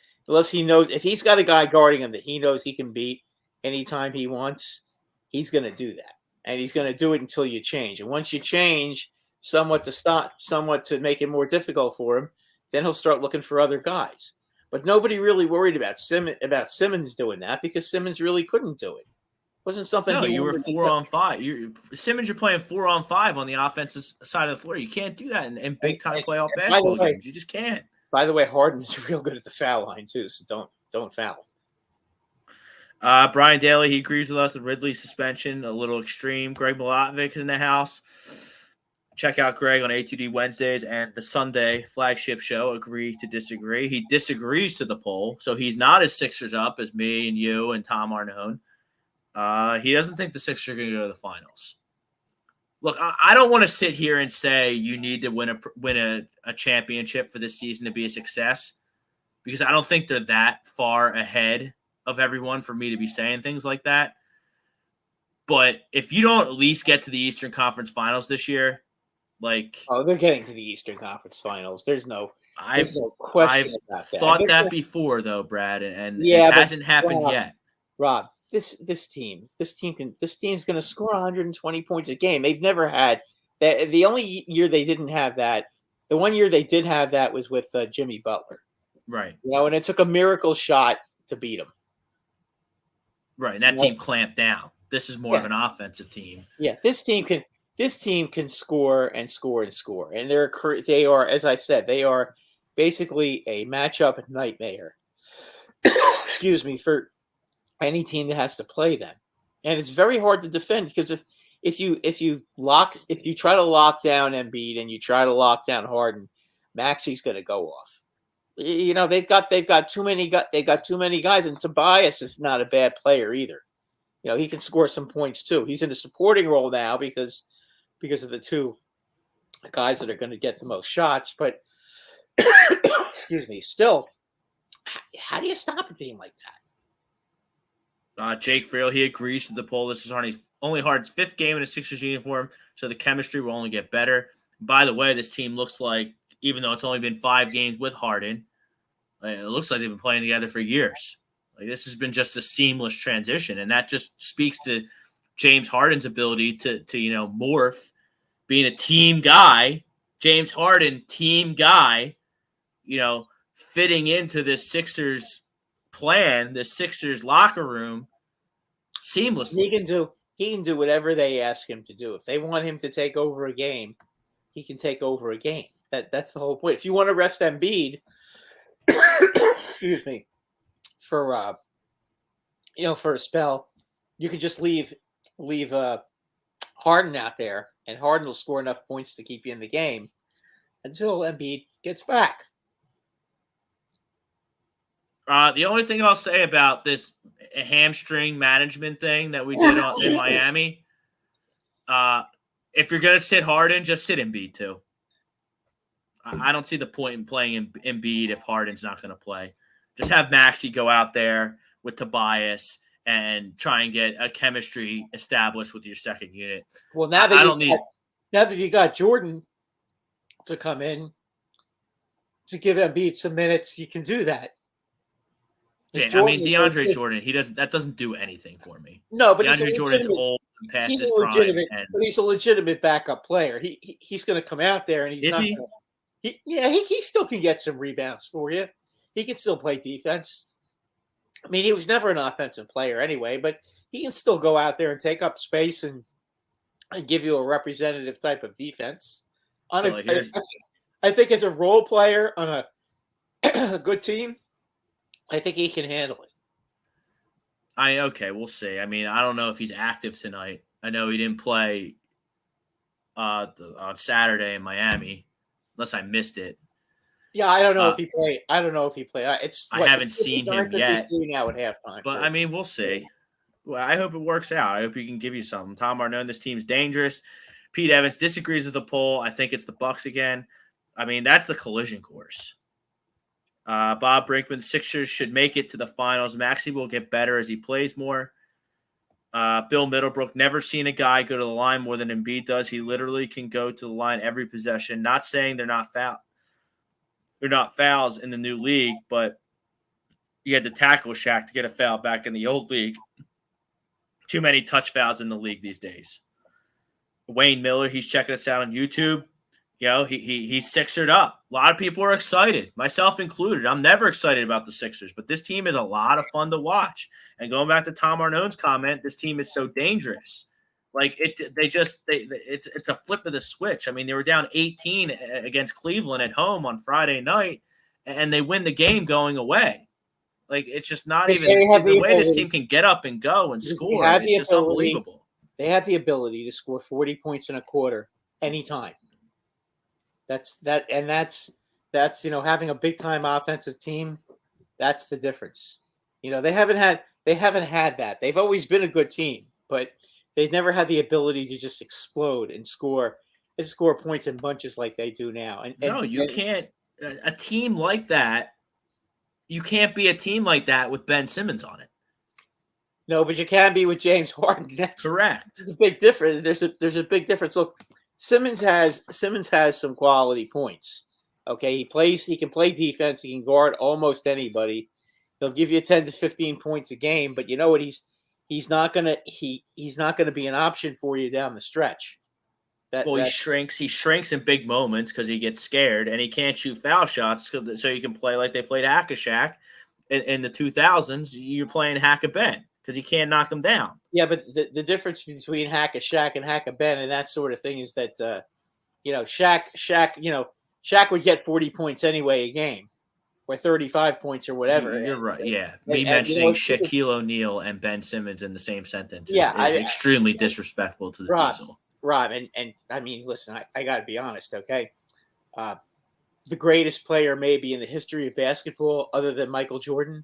he knows if he's got a guy guarding him that he knows he can beat anytime he wants, he's going to do that. And he's going to do it until you change. And once you change somewhat to make it more difficult for him, then he'll start looking for other guys. But nobody really worried about Simmons doing that because Simmons really couldn't do it. Wasn't something No, he you were wanted to do. 4-on-5. Simmons, you're playing 4-on-5 on the offensive side of the floor. You can't do that in big time playoff And basketball games. You just can't. By the way, Harden is real good at the foul line too, so don't foul. Brian Daly, he agrees with us with Ridley's suspension, a little extreme. Greg Milotovic is in the house. Check out Greg on A2D Wednesdays and the Sunday flagship show, Agree to Disagree. He disagrees to the poll, so he's not as Sixers up as me and you and Tom Arnone. He doesn't think the Sixers are going to go to the finals. Look, I don't want to sit here and say you need to win a championship for this season to be a success because I don't think they're that far ahead of everyone for me to be saying things like that. But if you don't at least get to the Eastern Conference Finals this year, they're getting to the Eastern Conference Finals. There's no question I've about that. thought that before, though, Brad, and yeah, it hasn't happened yet. Rob, this team's going to score 120 points a game. They've never had that. The only year they didn't have that, the one year they did have that was with Jimmy Butler, right? You know, and it took a miracle shot to beat him. Right, and that team clamped down. This is more of an offensive team. Yeah, this team can score and score and score, and they are, as I said, they are basically a matchup nightmare. Excuse me, for any team that has to play them, and it's very hard to defend because if you try to lock down Embiid and you try to lock down Harden, Maxey's going to go off. You know, they've got too many guys, and Tobias is not a bad player either. You know, he can score some points too. He's in a supporting role now because of the two guys that are going to get the most shots. But excuse me, still, how do you stop a team like that? Jake Farrell, he agrees to the poll. This is only Harden's 5th game in a Sixers uniform, so the chemistry will only get better. By the way, this team looks like, even though it's only been 5 games with Harden, it looks like they've been playing together for years. Like, this has been just a seamless transition, and that just speaks to James Harden's ability to morph, being a team guy. James Harden, team guy, fitting into this Sixers plan, this Sixers locker room seamlessly. He can do whatever they ask him to do. If they want him to take over a game, he can take over a game. That's the whole point. If you want to rest Embiid, excuse me, for a spell, you can just leave Harden out there, and Harden will score enough points to keep you in the game until Embiid gets back. The only thing I'll say about this hamstring management thing that we did in Miami, if you're going to sit Harden, just sit Embiid too. I don't see the point in playing Embiid if Harden's not going to play. Just have Maxey go out there with Tobias and try and get a chemistry established with your second unit. Well, now that you got Jordan to come in to give Embiid some minutes, you can do that. Yeah, DeAndre Jordan, that doesn't do anything for me. No, but DeAndre Jordan's old and past his prime. But he's a legitimate backup player. He's going to come out there and he's not. He still can get some rebounds for you. He can still play defense. I mean, he was never an offensive player anyway, but he can still go out there and take up space and give you a representative type of defense. I think as a role player on a good team, I think he can handle it. Okay, we'll see. I mean, I don't know if he's active tonight. I know he didn't play on Saturday in Miami, unless I missed it. Yeah, I don't know if he played. I haven't seen him yet. Now at halftime, but I mean, we'll see. Well, I hope it works out. I hope he can give you something. Tom Arnone, this team's dangerous. Pete Evans disagrees with the poll. I think it's the Bucks again. I mean, that's the collision course. Bob Brinkman, Sixers should make it to the finals. Maxey will get better as he plays more. Bill Middlebrook, never seen a guy go to the line more than Embiid does. He literally can go to the line every possession. Not saying they're not fouls in the new league, but you had to tackle Shaq to get a foul back in the old league. Too many touch fouls in the league these days. Wayne Miller, he's checking us out on YouTube. You know, he's Sixered up. A lot of people are excited, myself included. I'm never excited about the Sixers, but this team is a lot of fun to watch. And going back to Tom Arnone's comment, this team is so dangerous. Like it's a flip of the switch. I mean, they were down 18 against Cleveland at home on Friday night, and they win the game going away. Like it's just not even the way this team can get up and go and score. It's just unbelievable. They have the ability to score 40 points in a quarter anytime. That's having a big time offensive team. That's the difference. They haven't had that. They've always been a good team, but they've never had the ability to just explode and score points in bunches like they do now. You can't. A team like that, you can't be a team like that with Ben Simmons on it. No, but you can be with James Harden. That's correct. There's a big difference. There's a big difference. Look, Simmons has some quality points. Okay, he can play defense. He can guard almost anybody. He'll give you 10 to 15 points a game, but you know what? He's not gonna be an option for you down the stretch. He shrinks in big moments because he gets scared and he can't shoot foul shots. So you can play like they played Hack-a-Shaq in the 2000s. You're playing Hack-a-Ben because he can't knock him down. Yeah, but the difference between Hack-a-Shaq and Hack-a-Ben and that sort of thing is that Shaq would get 40 points anyway a game, or 35 points or whatever. You're right. Yeah, mentioning Shaquille O'Neal and Ben Simmons in the same sentence is extremely disrespectful to the Diesel. Rob, and I mean, listen, I got to be honest, okay? The greatest player maybe in the history of basketball, other than Michael Jordan,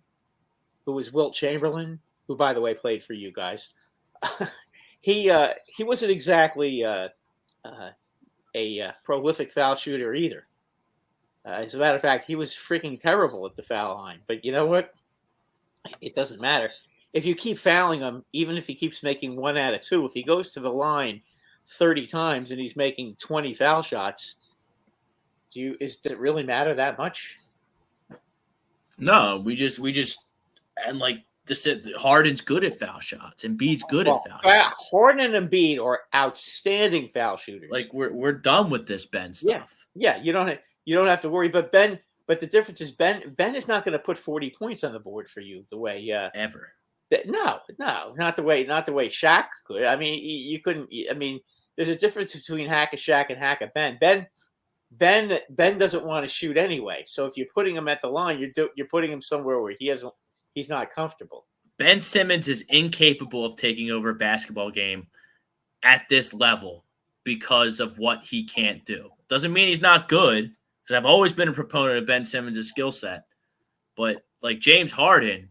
who was Wilt Chamberlain, who, by the way, played for you guys. He wasn't exactly a prolific foul shooter either. As a matter of fact, he was freaking terrible at the foul line. But you know what? It doesn't matter. If you keep fouling him, even if he keeps making 1 out of 2, if he goes to the line 30 times and he's making 20 foul shots, does it really matter that much? No, we just and like this, Harden's good at foul shots. Embiid's good at foul shots. Harden and Embiid are outstanding foul shooters. Like we're done with this Ben stuff. Yeah, you don't have to worry. But the difference is Ben is not going to put 40 points on the board for you the way ever. No, not the way Shaq could. I mean, you couldn't. I mean, there's a difference between Hack-a-Shaq and Hack-a-Ben. Ben doesn't want to shoot anyway. So if you're putting him at the line, you're putting him somewhere where he's not comfortable. Ben Simmons is incapable of taking over a basketball game at this level because of what he can't do. Doesn't mean he's not good, because I've always been a proponent of Ben Simmons' skill set. But like James Harden,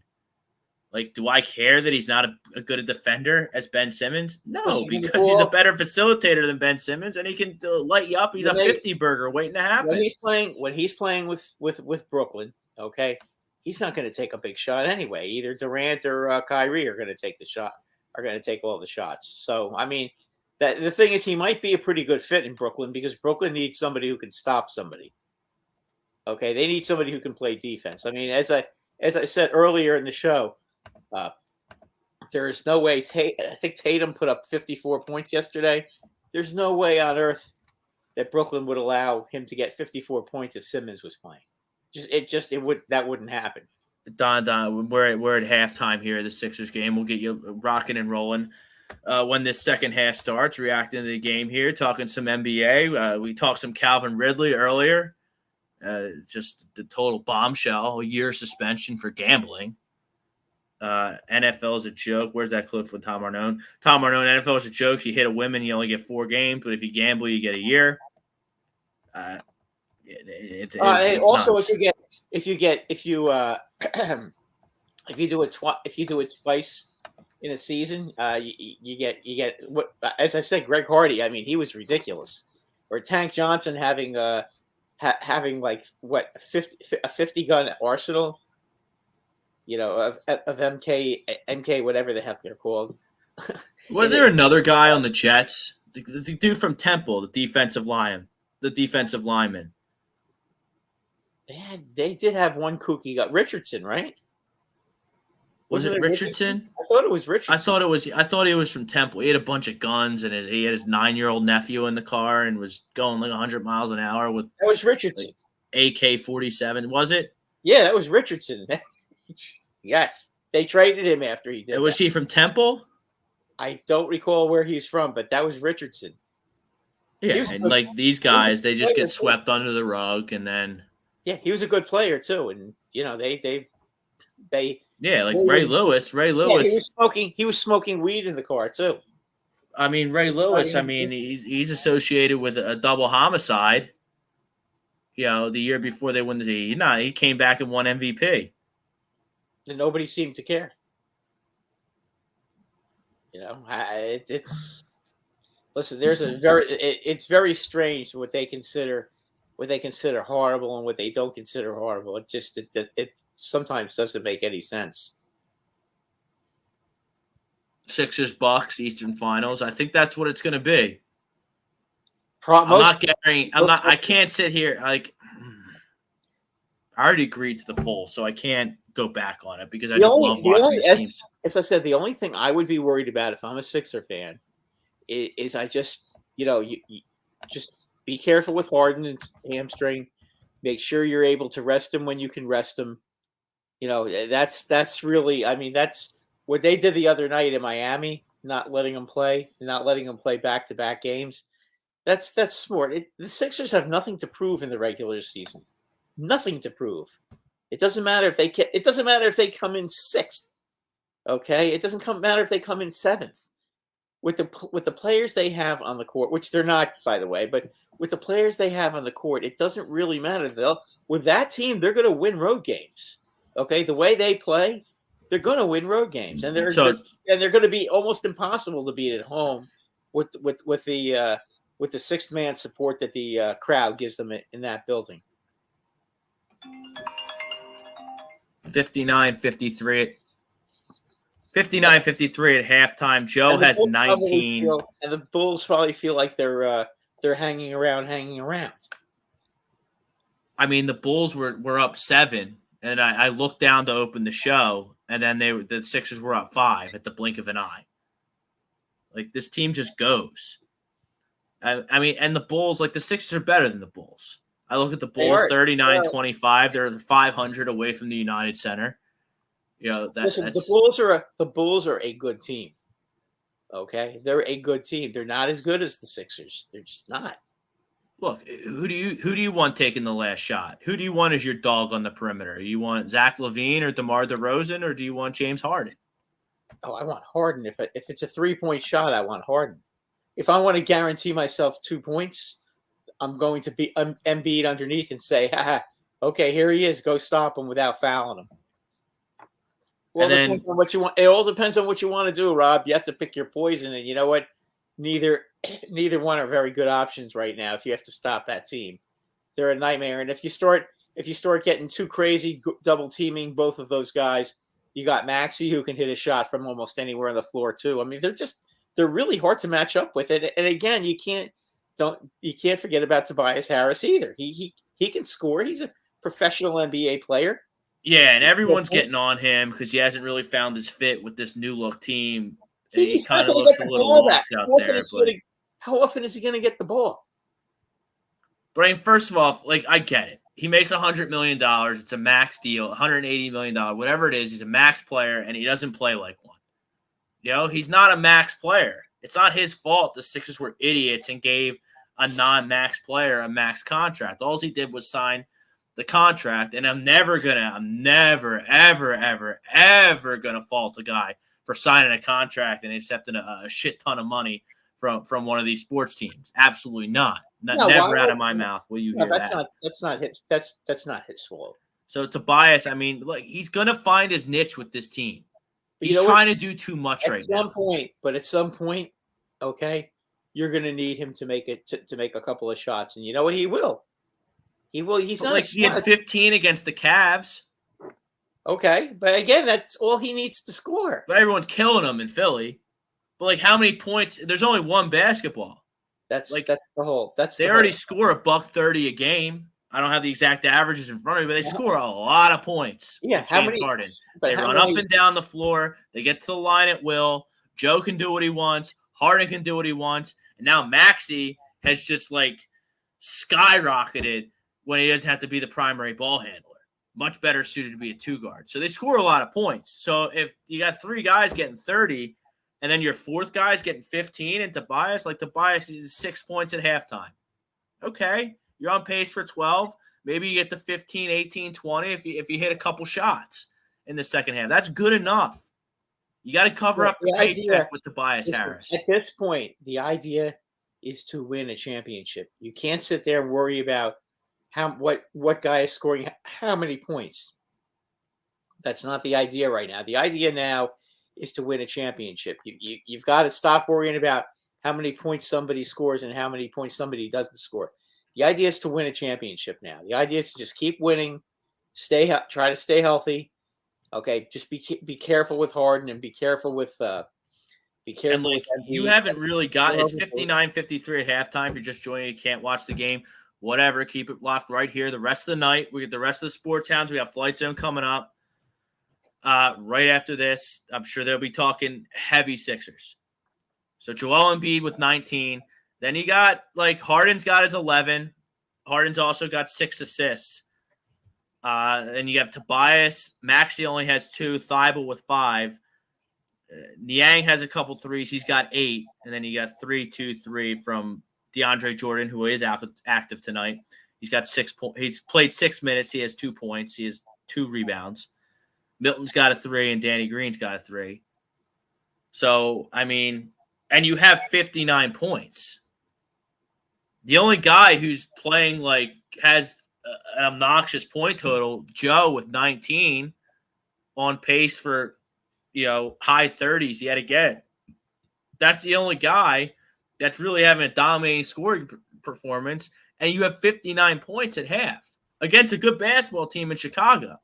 like, do I care that he's not a good a defender as Ben Simmons? No, because he's a better facilitator than Ben Simmons, and he can light you up. He's a 50 burger waiting to happen. When he's playing with Brooklyn, okay, he's not going to take a big shot anyway. Either Durant or Kyrie are going to take all the shots. So I mean, the thing is, he might be a pretty good fit in Brooklyn because Brooklyn needs somebody who can stop somebody. Okay, they need somebody who can play defense. I mean, as I said earlier in the show. There is no way. I think Tatum put up 54 points yesterday. There's no way on earth that Brooklyn would allow him to get 54 points if Simmons was playing. That wouldn't happen. Don, we're at halftime here of the Sixers game. We'll get you rocking and rolling when this second half starts. Reacting to the game here, talking some NBA. We talked some Calvin Ridley earlier. Just the total bombshell, a year suspension for gambling. NFL is a joke. Where's that clip from Tom Arnone? Tom Arnone, NFL is a joke. You hit a woman, you only get 4 games, but if you gamble, you get a year. It's also nuts. if you do it twice in a season, you get what, as I said, Greg Hardy. I mean, he was ridiculous. Or Tank Johnson having having like what a 50 gun arsenal, of MK whatever the heck they're called. Was there another guy on the Jets? The dude from Temple, the defensive lineman. They did have one kooky guy, Richardson, right? Was it Richardson? I thought it was Richardson. I thought he was from Temple. He had a bunch of guns, and he had his 9-year-old nephew in the car, and was going like 100 miles an hour with. That was Richardson. Like AK-47, was it? Yeah, that was Richardson. Yes, they traded him after he did. Was he from Temple? I don't recall where he's from, but that was Richardson. Yeah, and like these guys, they just get swept under the rug, and then. Yeah, he was a good player too, and they. Yeah, like Ray Lewis. Yeah, he was smoking weed in the car too. I mean, Ray Lewis. I mean, he's associated with a double homicide. The year before they won he came back and won MVP. And nobody seemed to care. It's listen. It's very strange what they consider horrible and what they don't consider horrible. It sometimes doesn't make any sense. Sixers Bucks Eastern Finals. I think that's what it's going to be. I can't sit here like. I already agreed to the poll, so I can't go back on it because I just love watching these teams. As I said, the only thing I would be worried about if I'm a Sixer fan is I just you just be careful with Harden and hamstring. Make sure you're able to rest him when you can rest him. That's really, that's what they did the other night in Miami, not letting him play back-to-back games. That's smart. The Sixers have nothing to prove in the regular season. Nothing to prove. It doesn't matter if they come in 6th. Okay? It doesn't matter if they come in 7th. With the players they have on the court, which they're not, by the way, but with the players they have on the court, it doesn't really matter. With that team, they're going to win road games. Okay, the way they play, they're going to win road games, and they're going to be almost impossible to beat at home with the 6th-man support that the crowd gives them in that building. 59-53 at halftime. Joe has 19. And the Bulls probably feel like they're hanging around. I mean, the Bulls were up 7, and I looked down to open the show, and then the Sixers were up 5 at the blink of an eye. Like, this team just goes. I mean, and the Bulls, like, the Sixers are better than the Bulls. I look at the Bulls, 39-25. They're 500 away from the United Center. The Bulls are a good team. Okay, they're a good team. They're not as good as the Sixers. They're just not. Look, who do you want taking the last shot? Who do you want as your dog on the perimeter? You want Zach LaVine or DeMar DeRozan, or do you want James Harden? Oh, I want Harden. If it's a 3-point shot, I want Harden. If I want to guarantee myself 2 points, I'm going to be Embiid underneath and say, okay, here he is. Go stop him without fouling him. Well, it depends on what you want. It all depends on what you want to do, Rob. You have to pick your poison, and you know what? Neither one are very good options right now. If you have to stop that team, they're a nightmare. And if you start getting too crazy, double teaming both of those guys, you got Maxey who can hit a shot from almost anywhere on the floor too. I mean, they're really hard to match up with. And again, you can't forget about Tobias Harris either. He can score. He's a professional NBA player. Yeah, and everyone's getting on him because he hasn't really found his fit with this new look team. He kind of looks a little lost out there. How often is he going to get the ball? But I mean, first of all, like, I get it. He makes $100 million. It's a max deal, $180 million, whatever it is. He's a max player, and he doesn't play like one. He's not a max player. It's not his fault the Sixers were idiots and gave a non-max player a max contract. All he did was sign the contract, and I'm never, ever, ever, ever gonna fault a guy for signing a contract and accepting a shit ton of money from one of these sports teams. Absolutely not. Never out of my mouth will you hear that. That's not his fault. So Tobias, I mean, look, he's gonna find his niche with this team. He's trying to do too much right now. At some point, okay, you're gonna need him to make a couple of shots, and you know what? He will. He's But not like he had 15 against the Cavs. Okay, but again, that's all he needs to score. But everyone's killing him in Philly. But like, how many points? There's only one basketball. That's like the whole. They already score $130 a game. I don't have the exact averages in front of me, but they score a lot of points. Yeah, how many? Harden. They run up and down the floor. They get to the line at will. Joe can do what he wants. Harden can do what he wants. And now Maxey has just like skyrocketed when he doesn't have to be the primary ball handler. Much better suited to be a two guard. So they score a lot of points. So if you got three guys getting 30, and then your fourth guy's getting 15, and Tobias is 6 points at halftime. Okay, you're on pace for 12. Maybe you get the 15, 18, 20 if you hit a couple shots in the second half. That's good enough. You got to cover up the paycheck with Tobias Harris. At this point, the idea is to win a championship. You can't sit there and worry about what guy is scoring how many points. That's not the idea right now. The idea now is to win a championship. You've got to stop worrying about how many points somebody scores and how many points somebody doesn't score. The idea is to win a championship now. The idea is to just keep winning, try to stay healthy. Just be careful with Harden and be careful with And like you haven't really got it's 59-53 at halftime. If you're just joining, you can't watch the game. Whatever, keep it locked right here. The rest of the night, we get the rest of the sports towns. We got Flight Zone coming up. Right after this, I'm sure they'll be talking heavy Sixers. So Joel Embiid with 19. Then you got like Harden's got his 11. Harden's also got 6 assists. Then you have Tobias. Maxey only has 2. Thibault with 5. Niang has a couple threes. He's got 8. And then you got 3-2-3 from DeAndre Jordan, who is active tonight. He's got 6 points. He's played 6 minutes. He has 2 points. He has 2 rebounds. Milton's got a 3, and Danny Green's got a 3. So, I mean, and you have 59 points. The only guy who's playing like has an obnoxious point total, Joe with 19, on pace for, high 30s yet again. That's the only guy that's really having a dominating scoring performance, and you have 59 points at half against a good basketball team in Chicago.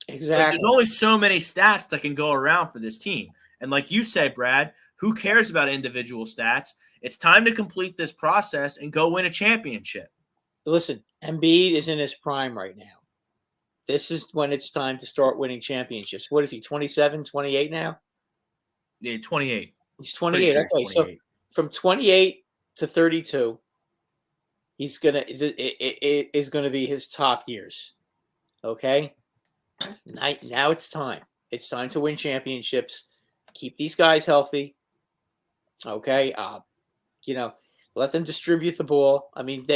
Exactly. There's only so many stats that can go around for this team. And like you said, Brad, who cares about individual stats? It's time to complete this process and go win a championship. Listen, Embiid is in his prime right now. This is when it's time to start winning championships. What is he, 27, 28 now? Yeah, 28. He's 28. Sure, okay, 28. So from 28 to 32, it is gonna be his top years. Okay? Now it's time. It's time to win championships. Keep these guys healthy. Okay? Let them distribute the ball. I mean,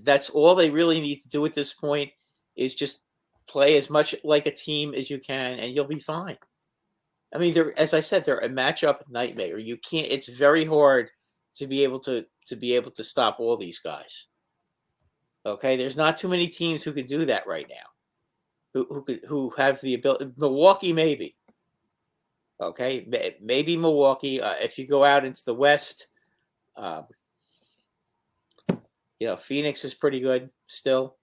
that's all they really need to do at this point is just play as much like a team as you can, and you'll be fine. I mean, as I said, they're a matchup nightmare. You can't. It's very hard to be able to stop all these guys. Okay, there's not too many teams who can do that right now. Who have the ability? Milwaukee, maybe. Okay, maybe Milwaukee. If you go out into the West, Phoenix is pretty good still,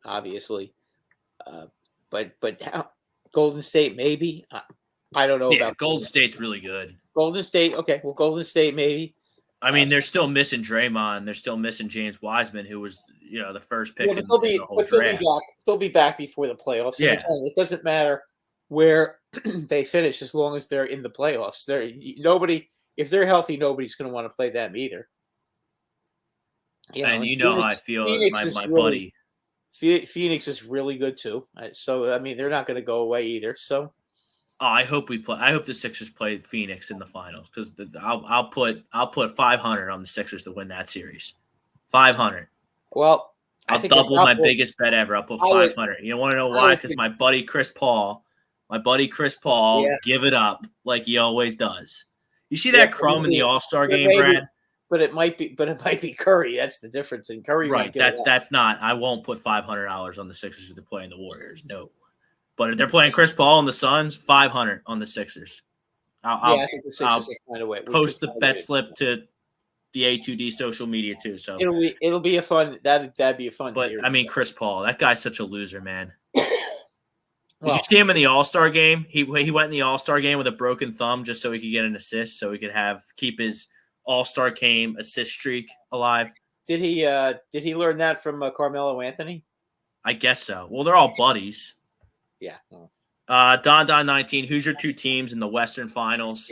obviously. But now Golden State, maybe. I don't know about Golden State's really good. Golden State, okay. Well, Golden State, maybe. I mean, they're still missing Draymond. They're still missing James Wiseman, who was, the first pick in the whole draft. They'll be back before the playoffs. Yeah. It doesn't matter where they finish as long as they're in the playoffs. If they're healthy, nobody's going to want to play them either. And how I feel. My buddy. Phoenix is really good too. So, I mean, they're not going to go away either. So. I hope the Sixers play Phoenix in the finals because I'll put 500 on the Sixers to win that series. 500. Well, I'll double my biggest bet ever. I'll put 500. You want to know why? Because my buddy Chris Paul, give it up like he always does. You see that crumb in the All-Star game, Brad? But it might be Curry. That's the difference in Curry. Right. That's not. I won't put $500 on the Sixers if they're playing the Warriors. No. But if they're playing Chris Paul and the Suns, 500 on the Sixers. I think the Sixers will find a way. Post the bet slip to the A2D social media too. So it'll be a fun that'd be a fun but series. I mean, Chris Paul, that guy's such a loser, man. Well, Did you see him in the All-Star game? He went in the All-Star game with a broken thumb just so he could get an assist, so he could keep his All-Star game assist streak alive. Did he learn that from Carmelo Anthony? I guess so. Well, they're all buddies. Yeah. Don 19. Who's your two teams in the Western Finals?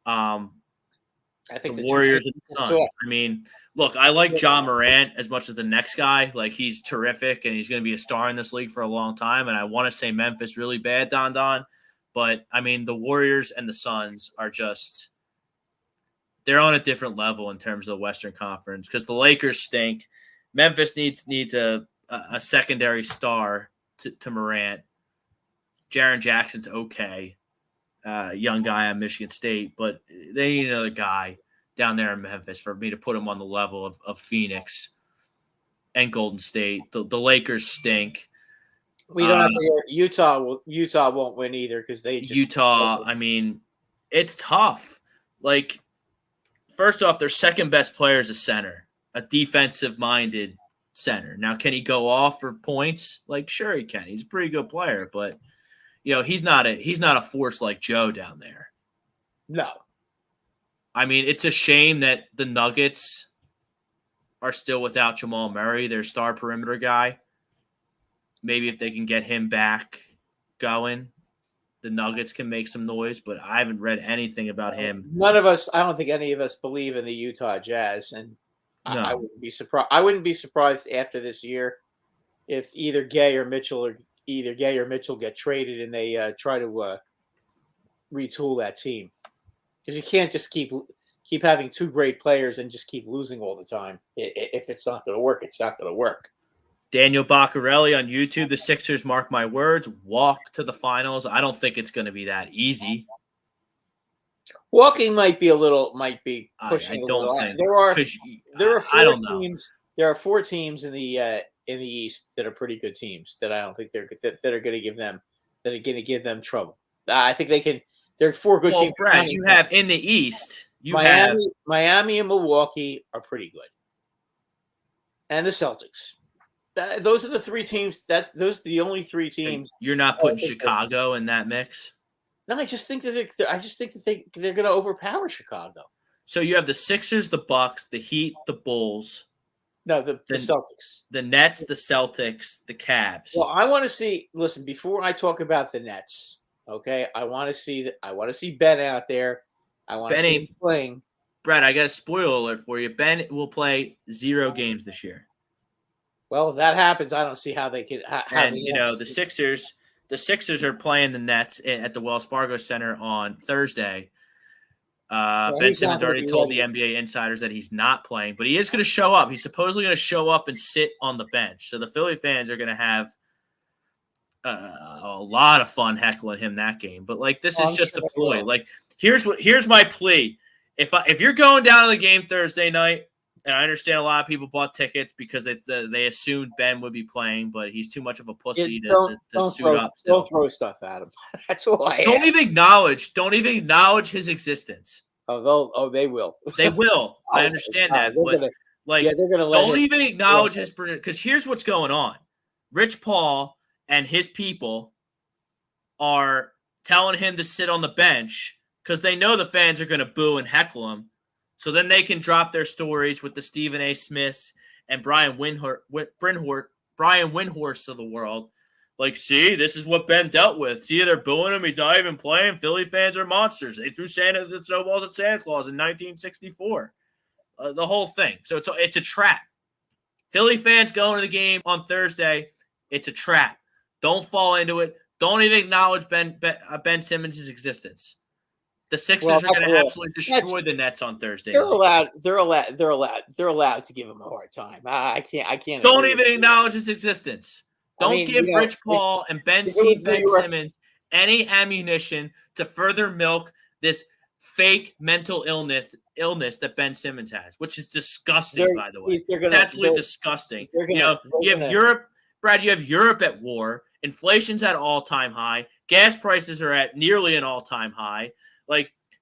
I think the Warriors and the Suns. I mean, look, I like John Morant as much as the next guy. Like, he's terrific, and he's going to be a star in this league for a long time. And I want to say Memphis really bad, Don. But, I mean, the Warriors and the Suns are just – they're on a different level in terms of the Western Conference because the Lakers stink. Memphis needs a secondary star to Morant. Jaren Jackson's okay. Young guy at Michigan State, but they need another guy down there in Memphis for me to put him on the level of Phoenix and Golden State. The Lakers stink. We don't have to hear Utah won't win either because they just Utah. I mean, it's tough. Like, first off, their second best player is a center, a defensive-minded center. Now, can he go off for points? Like, sure he can. He's a pretty good player, but he's not a force like Joe down there. No. I mean, it's a shame that the Nuggets are still without Jamal Murray, their star perimeter guy. Maybe if they can get him back going, the Nuggets can make some noise, but I haven't read anything about him. None of us, I don't think any of us believe in the Utah Jazz, and no. I wouldn't be surprised. I wouldn't be surprised after this year if either Gay or Mitchell get traded and they try to retool that team. Because you can't just keep having two great players and just keep losing all the time. If it's not going to work, it's not going to work. Daniel Baccarelli on YouTube. The Sixers, mark my words, walk to the finals. I don't think it's going to be that easy. Walking might be pushing. I don't think there are I don't know. Teams. There are 4 teams in the East that are pretty good teams that I don't think that are going to give them trouble. I think they can. There are 4 good teams. Brad, you have in the East. Miami and Milwaukee are pretty good, and the Celtics. Those are the 3 teams. Those are the only 3 teams. You're not putting Chicago in that mix. No, I just think that they're going to overpower Chicago. So you have the Sixers, the Bucks, the Heat, the Bulls. No, the Celtics, the Nets, the Celtics, the Cavs. Well, I want to see. Listen, before I talk about the Nets, okay, I want to see Ben out there. I want to see him playing. Brad, I got a spoiler alert for you. Ben will play 0 games this year. Well, if that happens, I don't see how they could. The Sixers are playing the Nets at the Wells Fargo Center on Thursday. Ben Simmons already told the NBA insiders that he's not playing, but he is going to show up. He's supposedly going to show up and sit on the bench. So the Philly fans are going to have a lot of fun heckling him that game. But this is just a ploy. Here's my plea: if you're going down to the game Thursday night, and I understand a lot of people bought tickets because they assumed Ben would be playing, but he's too much of a pussy to suit up. Don't throw stuff at him. That's all I. Don't even acknowledge his existence. They will. They will. I understand that, but they're gonna don't even acknowledge his because here's what's going on. Rich Paul and his people are telling him to sit on the bench because they know the fans are going to boo and heckle him. So then they can drop their stories with the Stephen A. Smiths and Brian Windhorst of the world. See, this is what Ben dealt with. See, they're booing him. He's not even playing. Philly fans are monsters. They threw the snowballs at Santa Claus in 1964. The whole thing. So it's a trap. Philly fans going to the game on Thursday. It's a trap. Don't fall into it. Don't even acknowledge Ben Simmons' existence. The Sixers are going to absolutely destroy the Nets on Thursday. They're allowed to give him a hard time. I can't. Don't even acknowledge his existence. Don't give Rich Paul and Ben Simmons any ammunition to further milk this fake mental illness that Ben Simmons has, which is disgusting, by the way. It's absolutely disgusting. You have Europe, Brad, you have Europe at war. Inflation's at all-time high. Gas prices are at nearly an all-time high.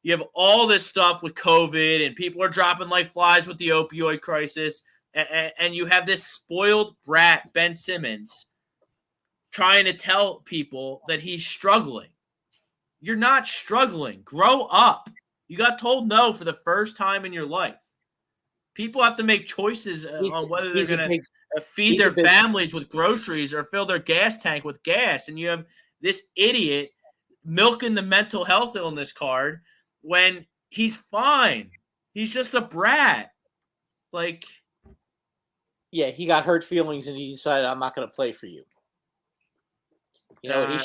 You have all this stuff with COVID, and people are dropping like flies with the opioid crisis, and you have this spoiled brat, Ben Simmons, trying to tell people that he's struggling. You're not struggling. Grow up. You got told no for the first time in your life. People have to make choices on whether they're going to feed their families with groceries or fill their gas tank with gas. And you have this idiot milking the mental health illness card when he's fine. He's just a brat. Like, yeah, he got hurt feelings and he decided, I'm not going to play for you. You know,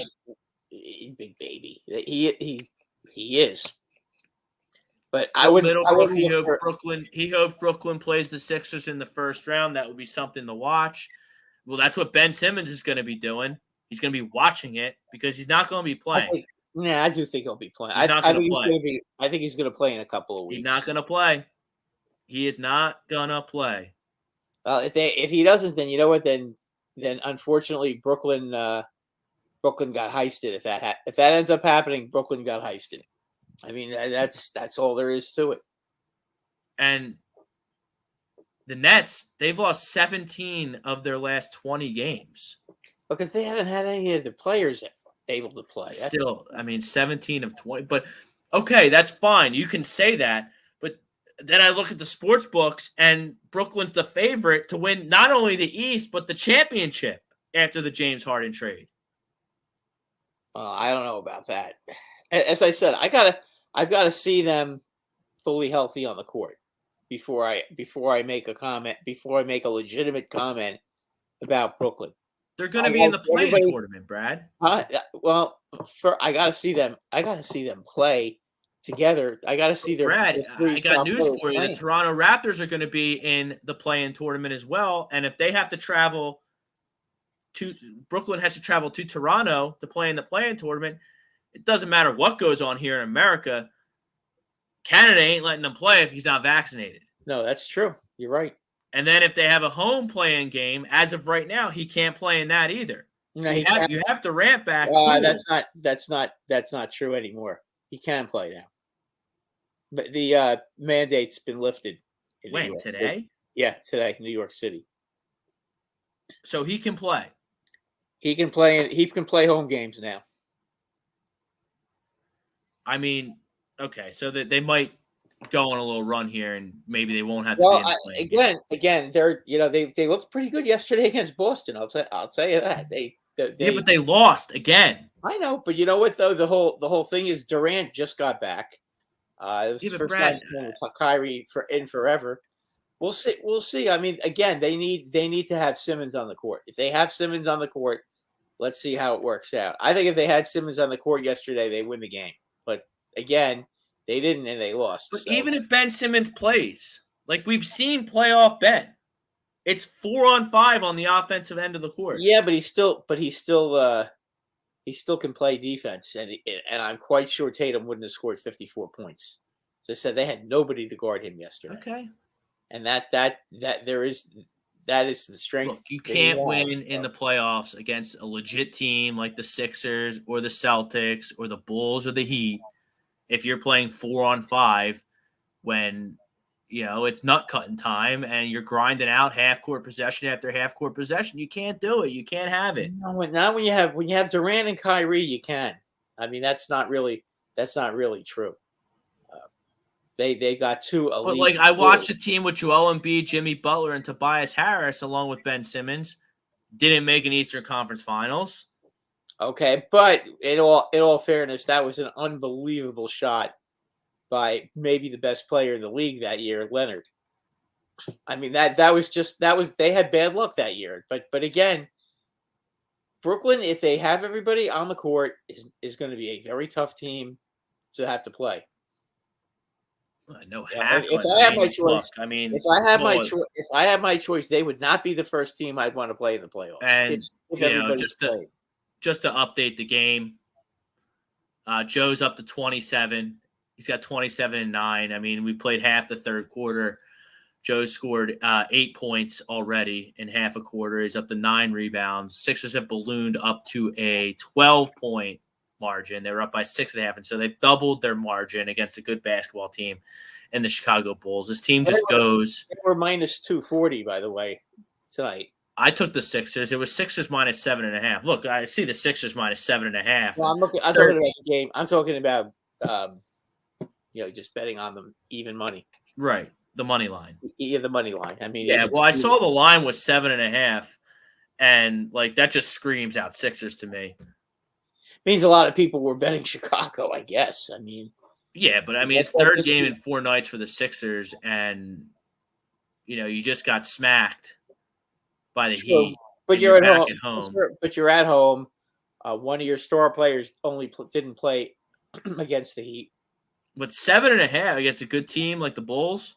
he's big baby. He is. But I would. He hopes Brooklyn plays the Sixers in the first round. That would be something to watch. Well, that's what Ben Simmons is going to be doing. He's going to be watching it because he's not going to be playing. I do think he'll be playing. I think he's going to play in a couple of weeks. He's not going to play. He is not going to play. Well, if he doesn't, then you know what? Then unfortunately, Brooklyn got heisted. If that ends up happening, Brooklyn got heisted. I mean, that's all there is to it. And the Nets, they've lost 17 of their last 20 games. Because they haven't had any of the players able to play. Still, I mean, 17 of 20. But, okay, that's fine. You can say that. But then I look at the sports books, and Brooklyn's the favorite to win not only the East, but the championship after the James Harden trade. I don't know about that. As I said, I've got to see them fully healthy on the court before I make a comment, before I make a legitimate comment about Brooklyn. They're going to be in the play-in tournament, Brad. Well, I got to see them. I got to see them play together. I got to see their. Brad, I got news for you. The Toronto Raptors are going to be in the play-in tournament as well, and if they have to travel to Brooklyn, has to travel to Toronto to play in the play-in tournament. It doesn't matter what goes on here in America. Canada ain't letting him play if he's not vaccinated. No, that's true. You're right. And then if they have a home playing game, as of right now, he can't play in that either. No, so you have to ramp back. That's not true anymore. He can play now. But the mandate's been lifted. When, today? Yeah, today, New York City. So he can play. He can play home games now. I mean, okay, so they might go on a little run here, and maybe they won't have to be in the again, they looked pretty good yesterday against Boston. I'll tell you that. But they lost again. I know, but you know what though? The whole thing is Durant just got back. It was his first time with Kyrie in forever. We'll see. I mean, again, they need to have Simmons on the court. If they have Simmons on the court, let's see how it works out. I think if they had Simmons on the court yesterday, they win the game. But again, they didn't, and they lost. But even if Ben Simmons plays, like we've seen playoff Ben, it's 4-on-5 on the offensive end of the court. Yeah, but he still can play defense, and I'm quite sure Tatum wouldn't have scored 54 points. So I said they had nobody to guard him yesterday. Okay, and that is the strength. Look, you can't win in the playoffs against a legit team like the Sixers or the Celtics or the Bulls or the Heat if you're playing 4-on-5 when it's nut cutting time and you're grinding out half court possession after half court possession. You can't do it. You can't have it. Not when you have Durant and Kyrie, you can. I mean, that's not really true. They got two elite. But I watched a team with Joel Embiid, Jimmy Butler, and Tobias Harris, along with Ben Simmons, didn't make an Eastern Conference Finals. Okay, but in all fairness, that was an unbelievable shot by maybe the best player in the league that year, Leonard. I mean they had bad luck that year. But again, Brooklyn, if they have everybody on the court, is going to be a very tough team to have to play. No, if I had my choice, if I had my choice, they would not be the first team I'd want to play in the playoffs. And just to update the game, Joe's up to 27. He's got 27 and 9. I mean, we played half the third quarter. Joe scored 8 points already in half a quarter. He's up to 9 rebounds. Sixers have ballooned up to a 12-point margin. They were up by 6.5, and so they've doubled their margin against a good basketball team in the Chicago Bulls. This team just goes. They were minus 240, by the way, tonight. I took the Sixers. It was Sixers minus 7.5. Look, I see the Sixers minus 7.5. Well, I'm talking about the game. I'm talking about, just betting on them, even money. Right, the money line. Yeah, the money line. I mean, yeah. Well, I saw the line was 7.5, and like that just screams out Sixers to me. Means a lot of people were betting Chicago, I guess. I mean, yeah, but I mean, it's third game in 4 nights for the Sixers, and you just got smacked by the Heat. But you're at home. But you're at home. One of your star players didn't play against the Heat. But 7.5 against a good team like the Bulls,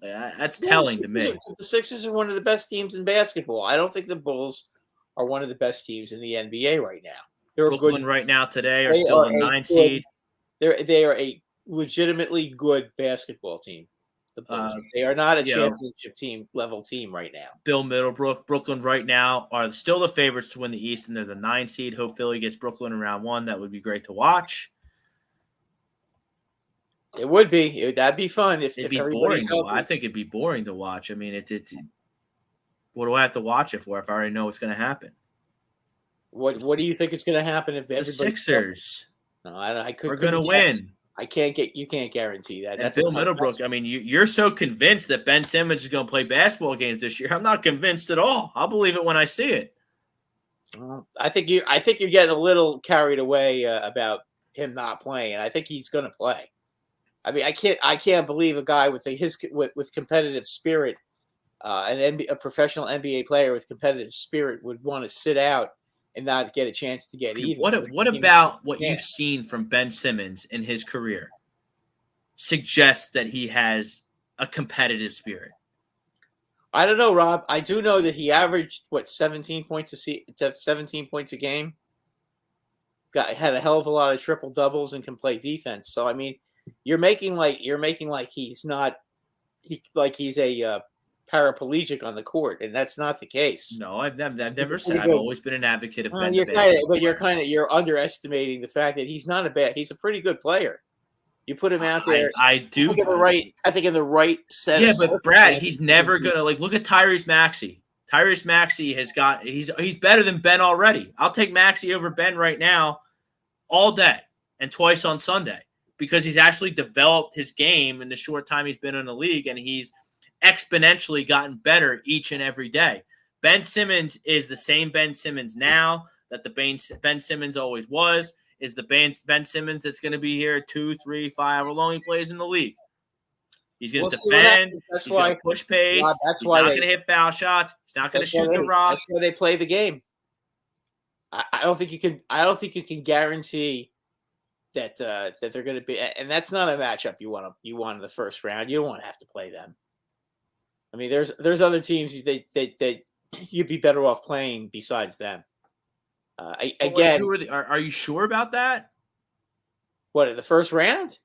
that's telling to me. The Sixers are one of the best teams in basketball. I don't think the Bulls are one of the best teams in the NBA right now. They're Brooklyn good, right now today are still a 9 seed. They are a legitimately good basketball team. The Bulls. They are not a championship level team right now. Bill Middlebrook, Brooklyn right now are still the favorites to win the East, and they're the 9 seed. Hope Philly gets Brooklyn in round 1. That would be great to watch. It would be. That'd be fun if it'd be boring. I think it'd be boring to watch. I mean, it's. What do I have to watch it for if I already know what's going to happen? What do you think is going to happen if the Sixers? No, I couldn't. We're going to win. You can't guarantee that. That's Bill Middlebrook. I mean, you're so convinced that Ben Simmons is going to play basketball games this year. I'm not convinced at all. I'll believe it when I see it. I think you're getting a little carried away about him not playing. I think he's going to play. I mean, I can't believe a guy with competitive spirit, a professional NBA player with competitive spirit would want to sit out and not get a chance to get even. What about what you've seen from Ben Simmons in his career suggests that he has a competitive spirit? I don't know, Rob. I do know that he averaged 17 points a game. Had a hell of a lot of triple doubles and can play defense. So I mean, you're making like he's not he's a paraplegic on the court, and that's not the case. No, I've never said. I've always been an advocate of Ben. You're underestimating the fact that he's not he's a pretty good player. You put him out there. I do. I think in the right set. Yeah, but Brad, he's never gonna look at Tyrese Maxey. Tyrese Maxey he's better than Ben already. I'll take Maxey over Ben right now, all day and twice on Sunday, because he's actually developed his game in the short time he's been in the league, and he's exponentially gotten better each and every day. Ben Simmons is the same Ben Simmons now that the Ben Simmons always was, is the Ben Simmons that's going to be here 2, 3, 5, however long he plays in the league. He's going to defend. He's going to push pace. He's not going to hit foul shots. He's not going to shoot the rock. That's why they play the game. I don't think you can guarantee that they're going to be, and that's not a matchup you want in the first round. You don't want to have to play them. I mean, there's other teams that you'd be better off playing besides them. Again, are you sure about that? What, in the first round?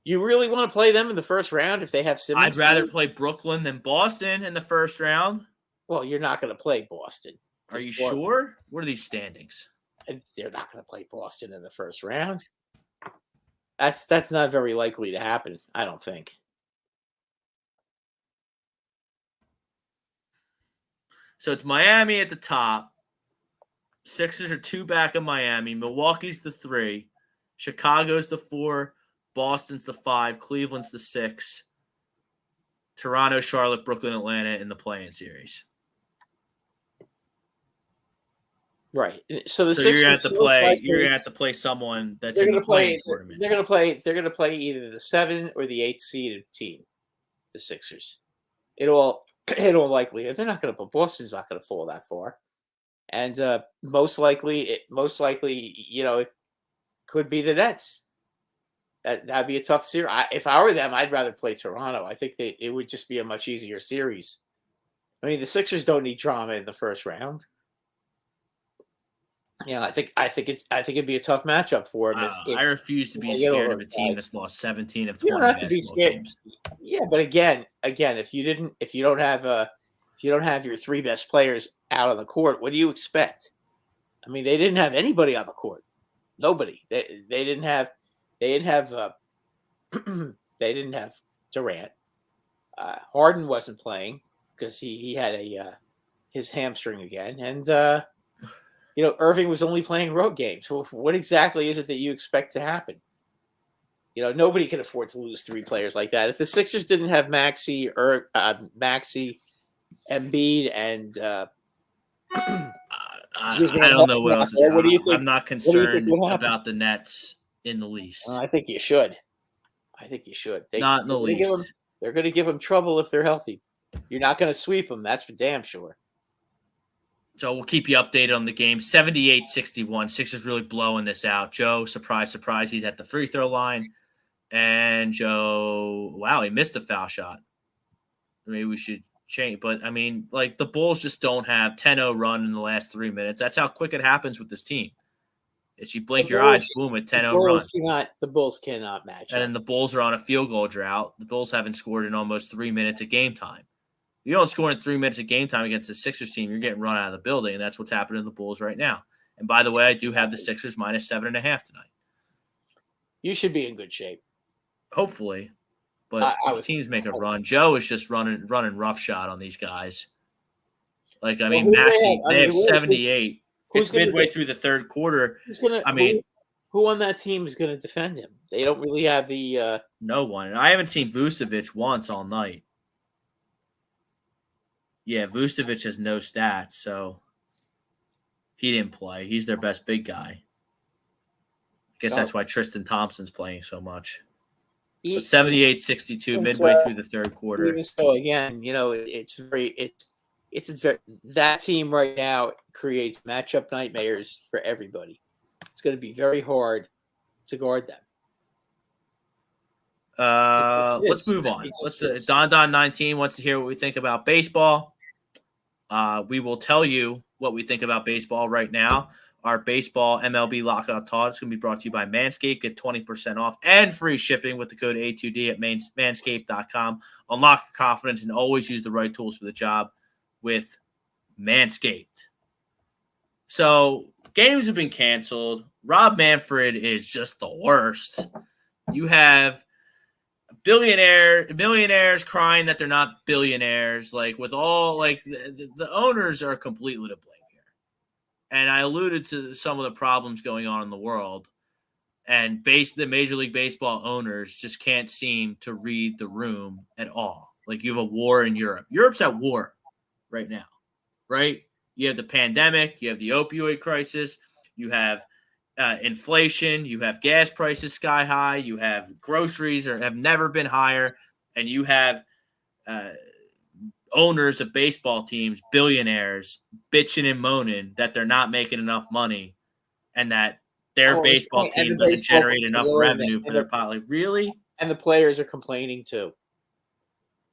You really want to play them in the first round if they have Simmons? I'd rather play Brooklyn than Boston in the first round. Well, you're not going to play Boston. Are you sure? What are these standings? They're not going to play Boston in the first round. That's not very likely to happen, I don't think. So it's Miami at the top. Sixers are 2 back of Miami. Milwaukee's the 3. Chicago's the 4. Boston's the 5. Cleveland's the 6. Toronto, Charlotte, Brooklyn, Atlanta in the play-in series. Right. So you're gonna have to play. You're gonna have to play someone that's in the play-in tournament. They're gonna play either the 7 or the 8 seeded team. The Sixers. In all likelihood, they're not gonna. Boston's not gonna fall that far, and most likely, it could be the Nets. That'd be a tough series. If I were them, I'd rather play Toronto. I think it would just be a much easier series. I mean, the Sixers don't need drama in the first round. Yeah, I think it'd be a tough matchup for him. I refuse to be scared of a team that's lost 17 of 20. You don't have to be scared. Games. Yeah, but again, if you don't have your 3 best players out on the court, what do you expect? I mean, they didn't have anybody on the court. Nobody. They didn't have they didn't have Durant. Harden wasn't playing because he had his hamstring again, and Irving was only playing road games. So what exactly is it that you expect to happen? Nobody can afford to lose 3 players like that. If the Sixers didn't have Maxey, Embiid, and I don't know what else is what do you think? I'm not concerned about the Nets in the least. I think you should. Not in the least. They're going to give them trouble if they're healthy. You're not going to sweep them. That's for damn sure. So we'll keep you updated on the game. 78-61. Sixers really blowing this out. Joe, surprise, surprise, he's at the free throw line. And Joe, wow, he missed a foul shot. Maybe we should change. But, I mean, like, the Bulls just don't have 10-0 run in the last 3 minutes. That's how quick it happens with this team. If you blink your eyes, boom, a 10-0 run. The Bulls cannot match. And then the Bulls are on a field goal drought. The Bulls haven't scored in almost 3 minutes of game time. You don't score in 3 minutes of game time against the Sixers team, you're getting run out of the building, and that's what's happening to the Bulls right now. And by the way, I do have the Sixers minus 7.5 tonight. You should be in good shape. Hopefully. But teams make a run. Joe is just running roughshot on these guys. Like, I mean, they have 78. It's midway through the third quarter. Who on that team is going to defend him? They don't really have the no one. And I haven't seen Vucevic once all night. Yeah, Vucevic has no stats, so he didn't play. He's their best big guy. I guess that's why Tristan Thompson's playing so much. But 78-62 midway through the third quarter. Even so, again, that team right now creates matchup nightmares for everybody. It's going to be very hard to guard them. Let's move on. Don 19 wants to hear what we think about baseball. We will tell you what we think about baseball right now. Our baseball MLB lockout talk is going to be brought to you by Manscaped. Get 20% off and free shipping with the code A2D at manscaped.com. Unlock your confidence and always use the right tools for the job with Manscaped. So games have been canceled. Rob Manfred is just the worst. You have millionaires crying that they're not billionaires. Like, with all, like, the owners are completely to blame here. And I alluded to some of the problems going on in the world. And the Major League Baseball owners just can't seem to read the room at all. Like, you have a war in Europe. Europe's at war right now, right? You have the pandemic. You have the opioid crisis. You have inflation. You have gas prices sky high. You have groceries have never been higher. And you have owners of baseball teams, billionaires, bitching and moaning that they're not making enough money and that their baseball team doesn't generate enough revenue for their pot. Like, really? And the players are complaining too.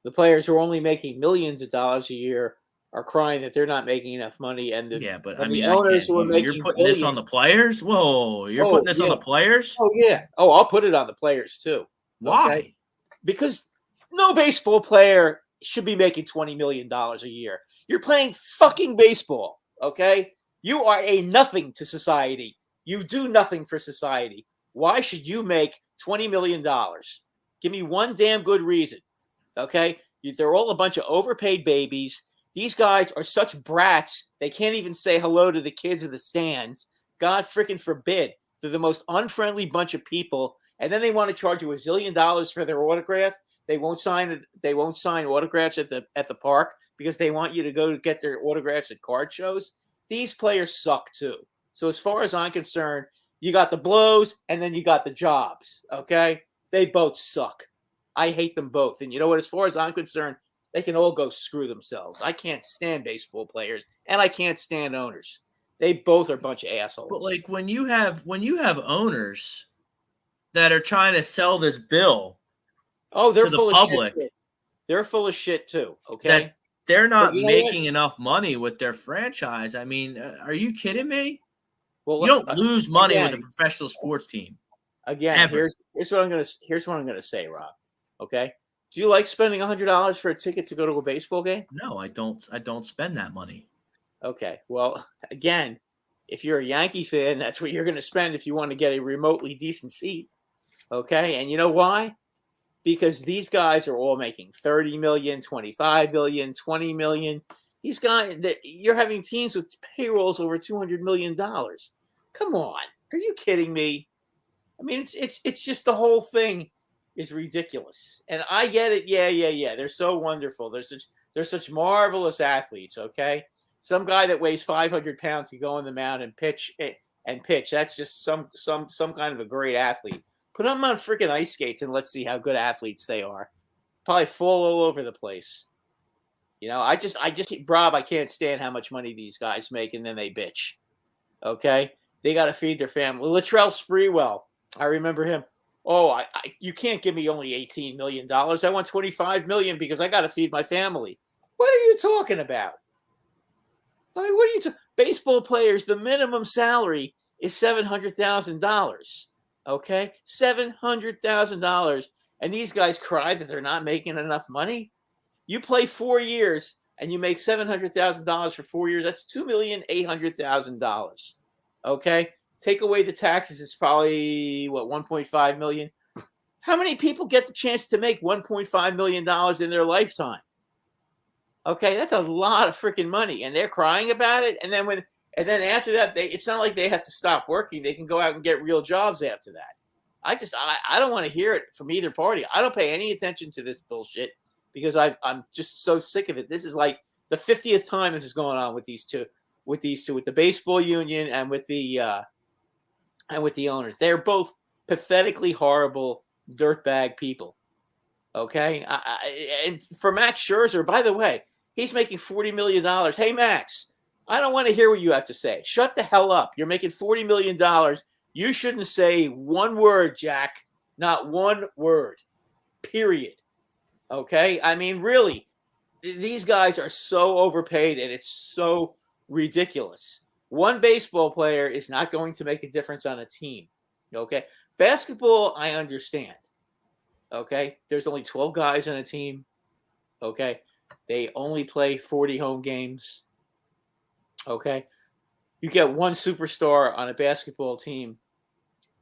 The players who are only making millions of dollars a year are crying that they're not making enough money. And the owners who are making you're putting this on the players? Whoa, you're putting this on the players? Oh, yeah. Oh, I'll put it on the players too. Why? Okay? Because no baseball player should be making $20 million a year. You're playing fucking baseball, okay? You are a nothing to society. You do nothing for society. Why should you make $20 million? Give me one damn good reason, okay? They're all a bunch of overpaid babies. These guys are such brats, they can't even say hello to the kids in the stands. God freaking forbid. They're the most unfriendly bunch of people, and then they want to charge you $1 zillion for their autograph. They won't sign autographs at the park because they want you to go to get their autographs at card shows. These players suck too. So as far as I'm concerned, you got the blows and then you got the jobs, okay? They both suck. I hate them both. And you know what? As far as I'm concerned, they can all go screw themselves. I can't stand baseball players, and I can't stand owners. They both are a bunch of assholes. But like when you have owners that are trying to sell this bill, they're full of shit. They're full of shit too. Okay, that they're not making enough money with their franchise. I mean, are you kidding me? Well, you don't lose money with a professional sports team. Again, here's what I'm gonna say, Rob. Okay. Do you like spending $100 for a ticket to go to a baseball game? No, I don't. I don't spend that money. Okay. Well, again, if you're a Yankee fan, that's what you're going to spend if you want to get a remotely decent seat. Okay. And you know why? Because these guys are all making 30 million, 25 million, 20 million. These guys that you're having teams with payrolls over $200 million. Come on. Are you kidding me? I mean, it's just the whole thing is ridiculous. And I get it. Yeah. They're so wonderful. They're such marvelous athletes. Okay. Some guy that weighs 500 pounds can go on the mound and pitch. That's just some kind of a great athlete. Put them on freaking ice skates and let's see how good athletes they are. Probably fall all over the place. You know, Rob, I can't stand how much money these guys make and then they bitch. Okay? They got to feed their family. Latrell Sprewell, I remember him. Oh, you can't give me only $18 million. I want $25 million because I got to feed my family. What are you talking about? I mean, what are you baseball players, the minimum salary is $700,000. Okay? $700,000. And these guys cry that they're not making enough money. You play 4 years and you make $700,000 for 4 years. That's $2,800,000. Okay? Take away the taxes. It's probably, $1.5 million? How many people get the chance to make $1.5 million in their lifetime? Okay, that's a lot of freaking money. And they're crying about it. And then after that, it's not like they have to stop working. They can go out and get real jobs after that. I don't want to hear it from either party. I don't pay any attention to this bullshit because I'm just so sick of it. This is like the 50th time this is going on with these two, with the baseball union and with the owners. They're both pathetically horrible dirtbag people. Okay, and for Max Scherzer, by the way, he's making $40 million. Hey, Max, I don't want to hear what you have to say. Shut the hell up. You're making $40 million. You shouldn't say one word, Jack. Not one word. Period. Okay? I mean, really, these guys are so overpaid and it's so ridiculous. One baseball player is not going to make a difference on a team. Okay? Basketball, I understand. Okay? There's only 12 guys on a team. Okay? They only play 40 home games. Okay? You get one superstar on a basketball team,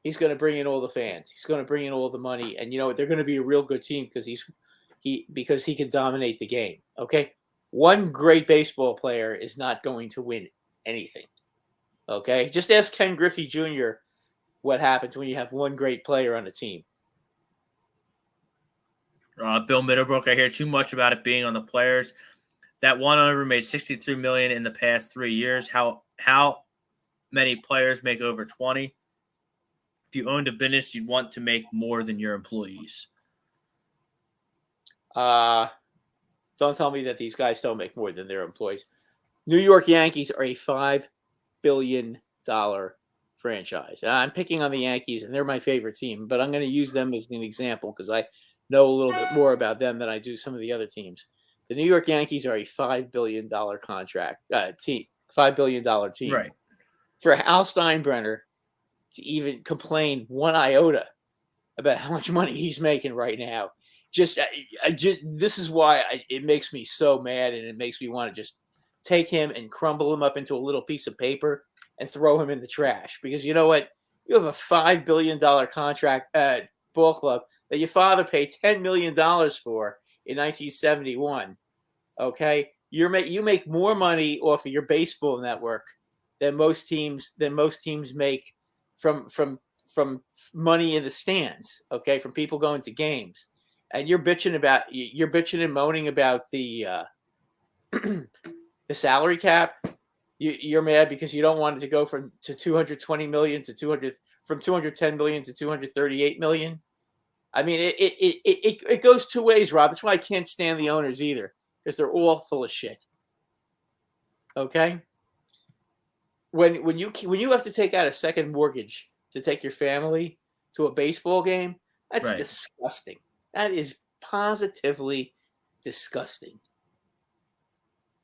he's going to bring in all the fans. He's going to bring in all the money. And you know what? They're going to be a real good team because he can dominate the game. Okay? One great baseball player is not going to win anything. Okay? Just ask Ken Griffey Jr. what happens when you have one great player on a team. Bill Middlebrook, I hear too much about it being on the players. That one owner made $63 million in the past 3 years. How many players make over 20? If you owned a business, you'd want to make more than your employees. Don't tell me that these guys don't make more than their employees. New York Yankees are a $5 billion franchise. I'm picking on the Yankees, and they're my favorite team, but I'm going to use them as an example because I know a little bit more about them than I do some of the other teams. The New York Yankees are a $5 billion team. $5 billion team. Right. For Hal Steinbrenner to even complain one iota about how much money he's making right now, this is why it makes me so mad, and it makes me want to just take him and crumble him up into a little piece of paper and throw him in the trash. Because you know what? You have a $5 billion contract ball club that your father paid $10 million for in 1971. Okay, you make more money off of your baseball network than most teams make from money in the stands. Okay, from people going to games, and you're bitching and moaning about the the salary cap. You're mad because you don't want it to go from 220 million to 200 from 210 million to 238 million. I mean, it goes two ways, Rob. That's why I can't stand the owners either, because they're all full of shit. Okay? When you have to take out a second mortgage to take your family to a baseball game, that's right. Disgusting. That is positively disgusting.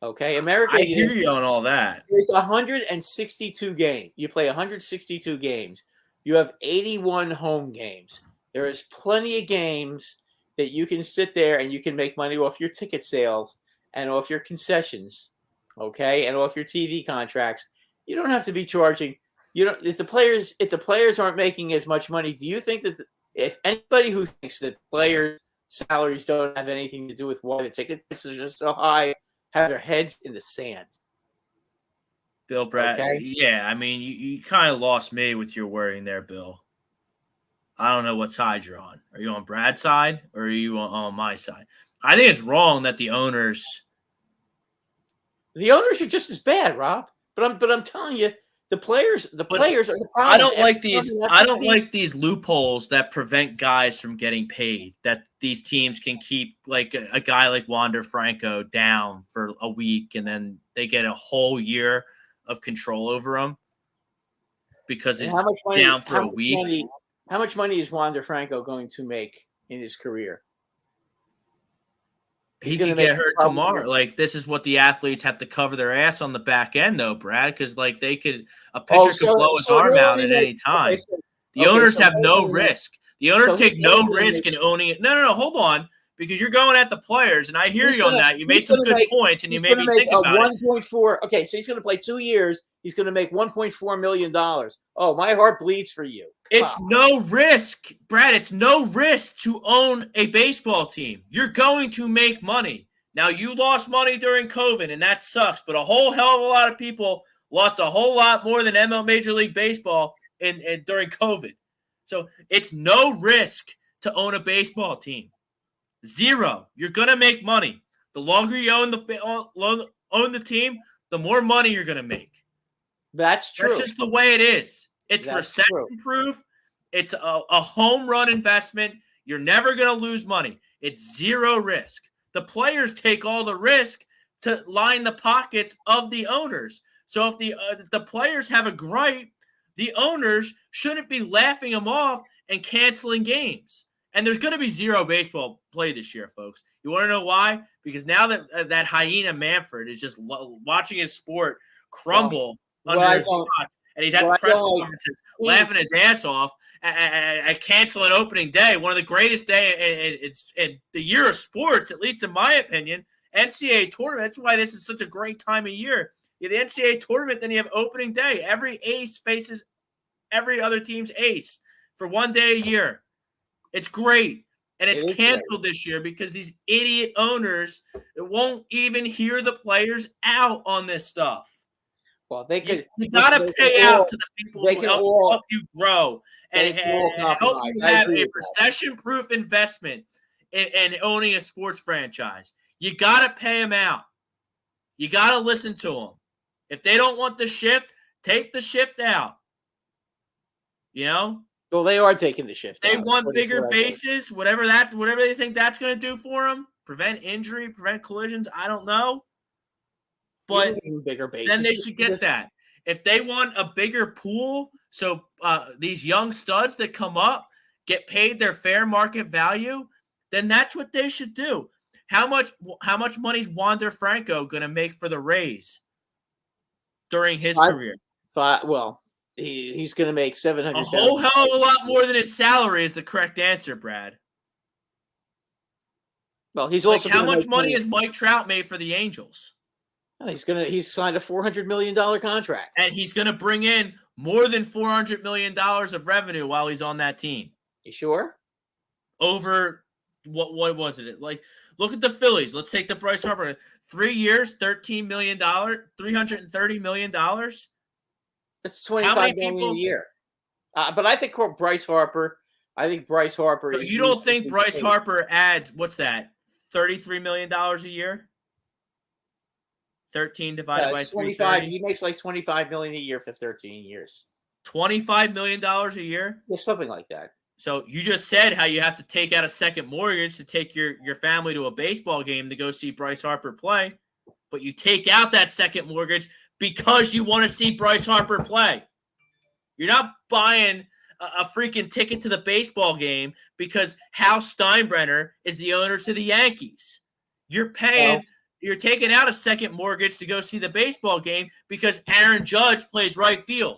Okay, America. I hear you on all that. It's 162 games. You play 162 games. You have 81 home games. There is plenty of games that you can sit there and you can make money off your ticket sales and off your concessions, okay, and off your TV contracts. You don't have to be charging. You don't if the players aren't making as much money. Do you think that if anybody who thinks that players' salaries don't have anything to do with why the ticket prices are so high have their heads in the sand? Bill, Brad, Okay. yeah, I mean, you kind of lost me with your wording there, Bill. I don't know what side you're on. Are you on Brad's side or are you on my side? I think it's wrong that the owners are just as bad, Rob. But I'm telling you, the players are the problem. I don't like Every these. time you I have don't to like these loopholes that prevent guys from getting paid. That these teams can keep like a guy like Wander Franco down for a week, and then they get a whole year of control over him because And he's down for a week. How much money is Wander Franco going to make in his career? He could get hurt tomorrow. Like, this is what the athletes have to cover their ass on the back end, though, Brad, because like a pitcher could blow his arm out at any time. Okay, the owners have no risk. The owners take no risk in owning it. No, hold on, because you're going at the players, and I hear you on that. You made some good points, and you made me think about it. 1.4. Okay, so he's going to play 2 years. He's going to make $1.4 million. Oh, my heart bleeds for you. It's no risk, Brad. It's no risk to own a baseball team. You're going to make money. Now, you lost money during COVID, and that sucks, but a whole hell of a lot of people lost a whole lot more than ML Major League Baseball during COVID. So it's no risk to own a baseball team. Zero. You're going to make money. The longer you own the team, the more money you're going to make. That's true. That's just the way it is. It's recession-proof. It's a home run investment. You're never going to lose money. It's zero risk. The players take all the risk to line the pockets of the owners. So if the players have a gripe, the owners shouldn't be laughing them off and canceling games. And there's going to be zero baseball play this year, folks. You want to know why? Because now that hyena Manfred is just watching his sport crumble under his watch, and he's at the press conferences laughing his ass off at canceling opening day, one of the greatest days in the year of sports, at least in my opinion. NCAA tournament. That's why this is such a great time of year. You have the NCAA tournament, then you have opening day. Every ace faces every other team's ace for 1 day a year. It's great. And it's canceled this year because these idiot owners won't even hear the players out on this stuff. Well, they could. You got to pay out to the people who help you grow and help you have a recession-proof investment in owning a sports franchise. You got to pay them out. You got to listen to them. If they don't want the shift, take the shift out. You know? Well, they are taking the shift. They want bigger bases, whatever they think that's going to do for them. Prevent injury, prevent collisions. I don't know. But bigger bases. Then they should get that. If they want a bigger pool, so these young studs that come up get paid their fair market value, then that's what they should do. How much money is Wander Franco going to make for the Rays during his career? Well, he's going to make $700,000. A whole hell of a lot more than his salary is the correct answer, Brad. Well, he's also how much money has Mike Trout made for the Angels? He's signed a $400 million contract. And he's going to bring in more than $400 million of revenue while he's on that team. You sure? Over what was it? Like, look at the Phillies. Let's take the Bryce Harper. 3 years, $13 million, $330 million. That's $25 million a year. But I think Bryce Harper. So you don't think Bryce Harper adds, what's that, $33 million a year? 13 divided by 25. He makes like $25 million a year for 13 years. $25 million a year? Yeah, something like that. So you just said how you have to take out a second mortgage to take your family to a baseball game to go see Bryce Harper play. But you take out that second mortgage because you want to see Bryce Harper play. You're not buying a freaking ticket to the baseball game because Hal Steinbrenner is the owner to the Yankees. You're paying... You're taking out a second mortgage to go see the baseball game because Aaron Judge plays right field.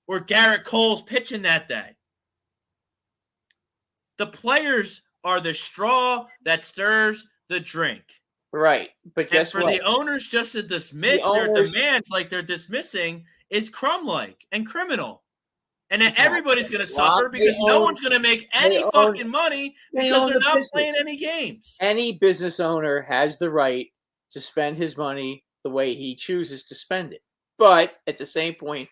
Or Garrett Cole's pitching that day. The players are the straw that stirs the drink. Right. But And guess for what? the owners just to dismiss their demands like they're dismissing is crumb-like and criminal. And then everybody's going to suffer because no one's going to make any fucking money because they're not playing any games. Any business owner has the right to spend his money the way he chooses to spend it. But at the same point,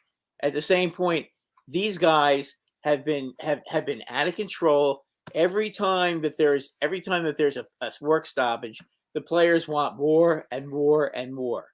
these guys have been out of control. Every time that there's a work stoppage, the players want more and more and more.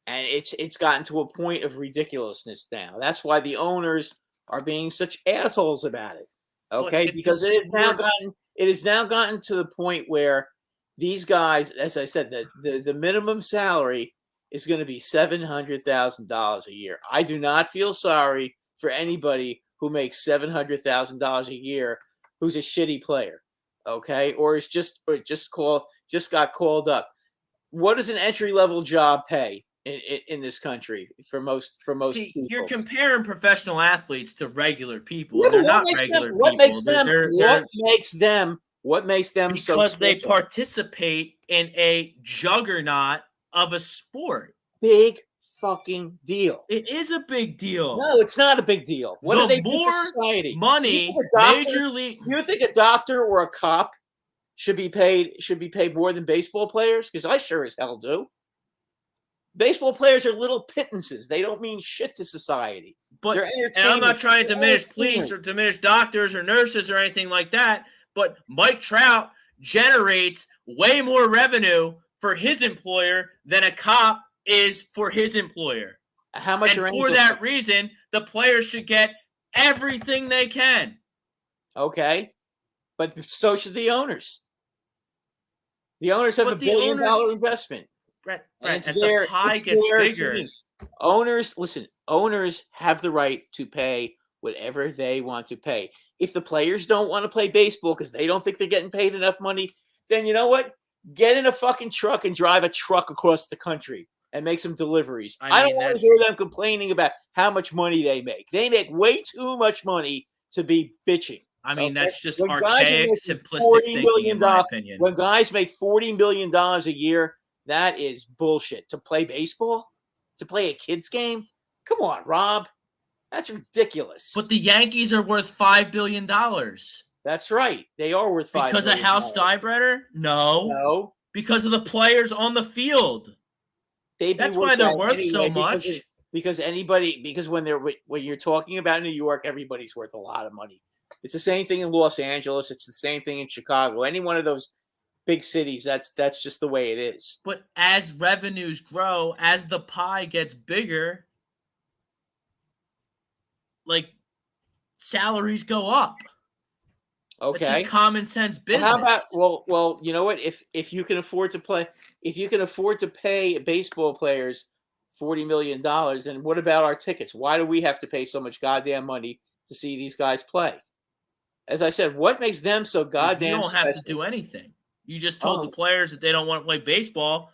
And it's gotten to a point of ridiculousness now. That's why the owners are being such assholes about it. Okay, because it has now gotten to the point where these guys, as I said, the minimum salary is going to be $700,000 a year. I do not feel sorry for anybody who makes $700,000 a year who's a shitty player, okay, or just got called up. What does an entry level job pay in this country for most See, people? you're comparing professional athletes to regular people, Yeah, and they're not regular people. What makes them because so they participate in a juggernaut of a sport. Big fucking deal. It is a big deal. No, it's not a big deal. What do they do for society? Money, Major League. You think a doctor or a cop should be paid more than baseball players? Because I sure as hell do. Baseball players are little pittances. They don't mean shit to society. But and I'm not trying to diminish police or diminish doctors or nurses or anything like that. But Mike Trout generates way more revenue for his employer than a cop is for his employer. How much? And for that reason, the players should get everything they can. Okay, but so should the owners. The owners have $1 billion investment. Brett, as the pie gets bigger. Owners have the right to pay whatever they want to pay. If the players don't want to play baseball because they don't think they're getting paid enough money, then you know what? Get in a fucking truck and drive a truck across the country and make some deliveries. I don't want to hear them complaining about how much money they make. They make way too much money to be bitching. I mean, that's just archaic, simplistic thinking, in my opinion. When guys make $40 million a year, that is bullshit. To play baseball? To play a kid's game? Come on, Rob. That's ridiculous. But the Yankees are worth $5 billion. That's right. They are worth $5 billion. Because of Hal Steinbrenner? No. Because of the players on the field. That's why they're worth so much. Because when you're talking about New York, everybody's worth a lot of money. It's the same thing in Los Angeles. It's the same thing in Chicago. Any one of those big cities, that's just the way it is. But as revenues grow, as the pie gets bigger, like salaries go up. Okay, it's just common sense business. How about well, you know what? If you can afford to pay baseball players $40 million, then what about our tickets? Why do we have to pay so much goddamn money to see these guys play? As I said, what makes them so goddamn? You don't have to do anything. You just told the players that they don't want to play baseball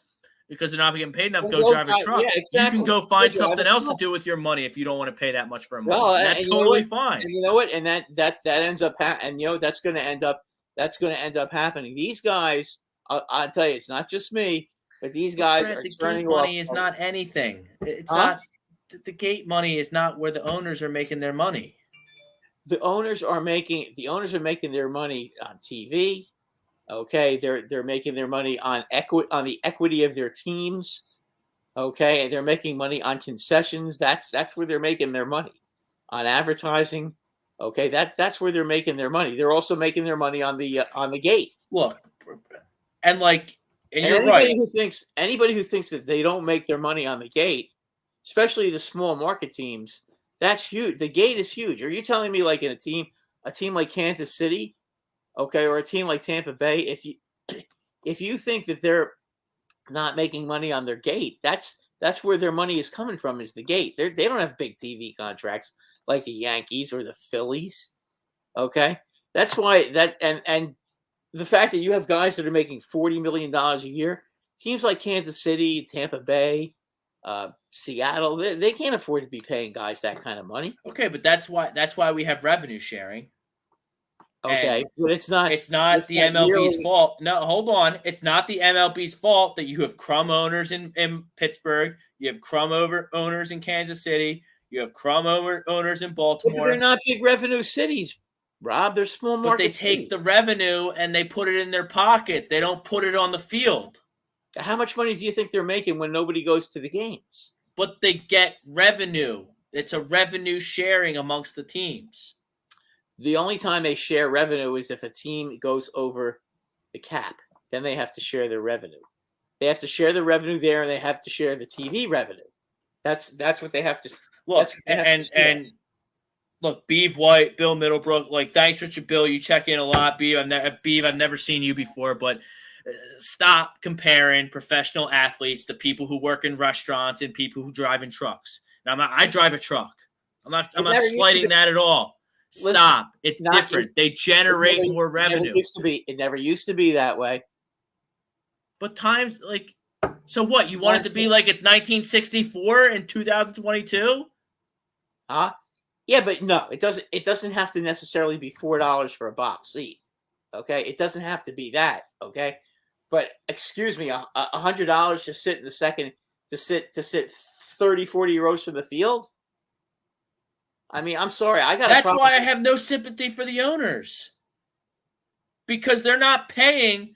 because they're not getting paid enough. Go drive a truck. Yeah, exactly. You can go find something else to do with your money if you don't want to pay that much for a month. Well, that's totally fine. And you know what? And that ends up that's going to end up happening. These guys, I'll tell you, it's not just me, but these guys are turning off. Money is not anything. It's not the gate money is not where the owners are making their money. The owners are making their money on TV. Okay, they're making their money on the equity of their teams. Okay, and they're making money on concessions. That's where they're making their money. On advertising. Okay, that's where they're making their money. They're also making their money on the gate. Look, and you're right. Anybody who thinks that they don't make their money on the gate, especially the small market teams, that's huge. The gate is huge. Are you telling me like in a team like Kansas City? Okay, or a team like Tampa Bay, if you think that they're not making money on their gate, that's where their money is coming from, is the gate. They don't have big TV contracts like the Yankees or the Phillies. Okay, that's why and the fact that you have guys that are making $40 million a year, teams like Kansas City, Tampa Bay, Seattle, they can't afford to be paying guys that kind of money. Okay, but that's why we have revenue sharing. Okay, And but it's not. it's not It's the not MLB's nearly. fault. No, hold on. It's not the MLB's fault that you have crumb owners in Pittsburgh. You have crumb owners in Kansas City. You have crumb owners in But they're Baltimore. not big revenue cities, Rob. They're small But they market take cities. the revenue and they put it in their pocket. They don't put it on the field. How much money do you think they're making when nobody goes to the games? But they get revenue. It's a revenue sharing amongst the teams. The only time they share revenue is if a team goes over the cap. Then they have to share their revenue. They have to share the revenue there, and they have to share the TV revenue. That's what they have to. Look, Have and look, Beeve White, Bill Middlebrook. Like, thanks, Richard. Bill, you check in a lot. Beeve, I've never seen you before, but stop comparing professional athletes to people who work in restaurants and people who drive in trucks. Now, I drive a truck. I'm not slighting that at all. Stop. It's different. They generate more revenue. It never used to be that way. But times like, so what? You want it to be like it's 1964 and 2022? Huh? Yeah, but no, it doesn't. It doesn't have to necessarily be $4 for a box seat. Okay, it doesn't have to be that. Okay, but excuse me, $100 to sit in the second to sit 30, 40 rows from the field. I mean, I'm sorry, I got. That's why I have no sympathy for the owners, because they're not paying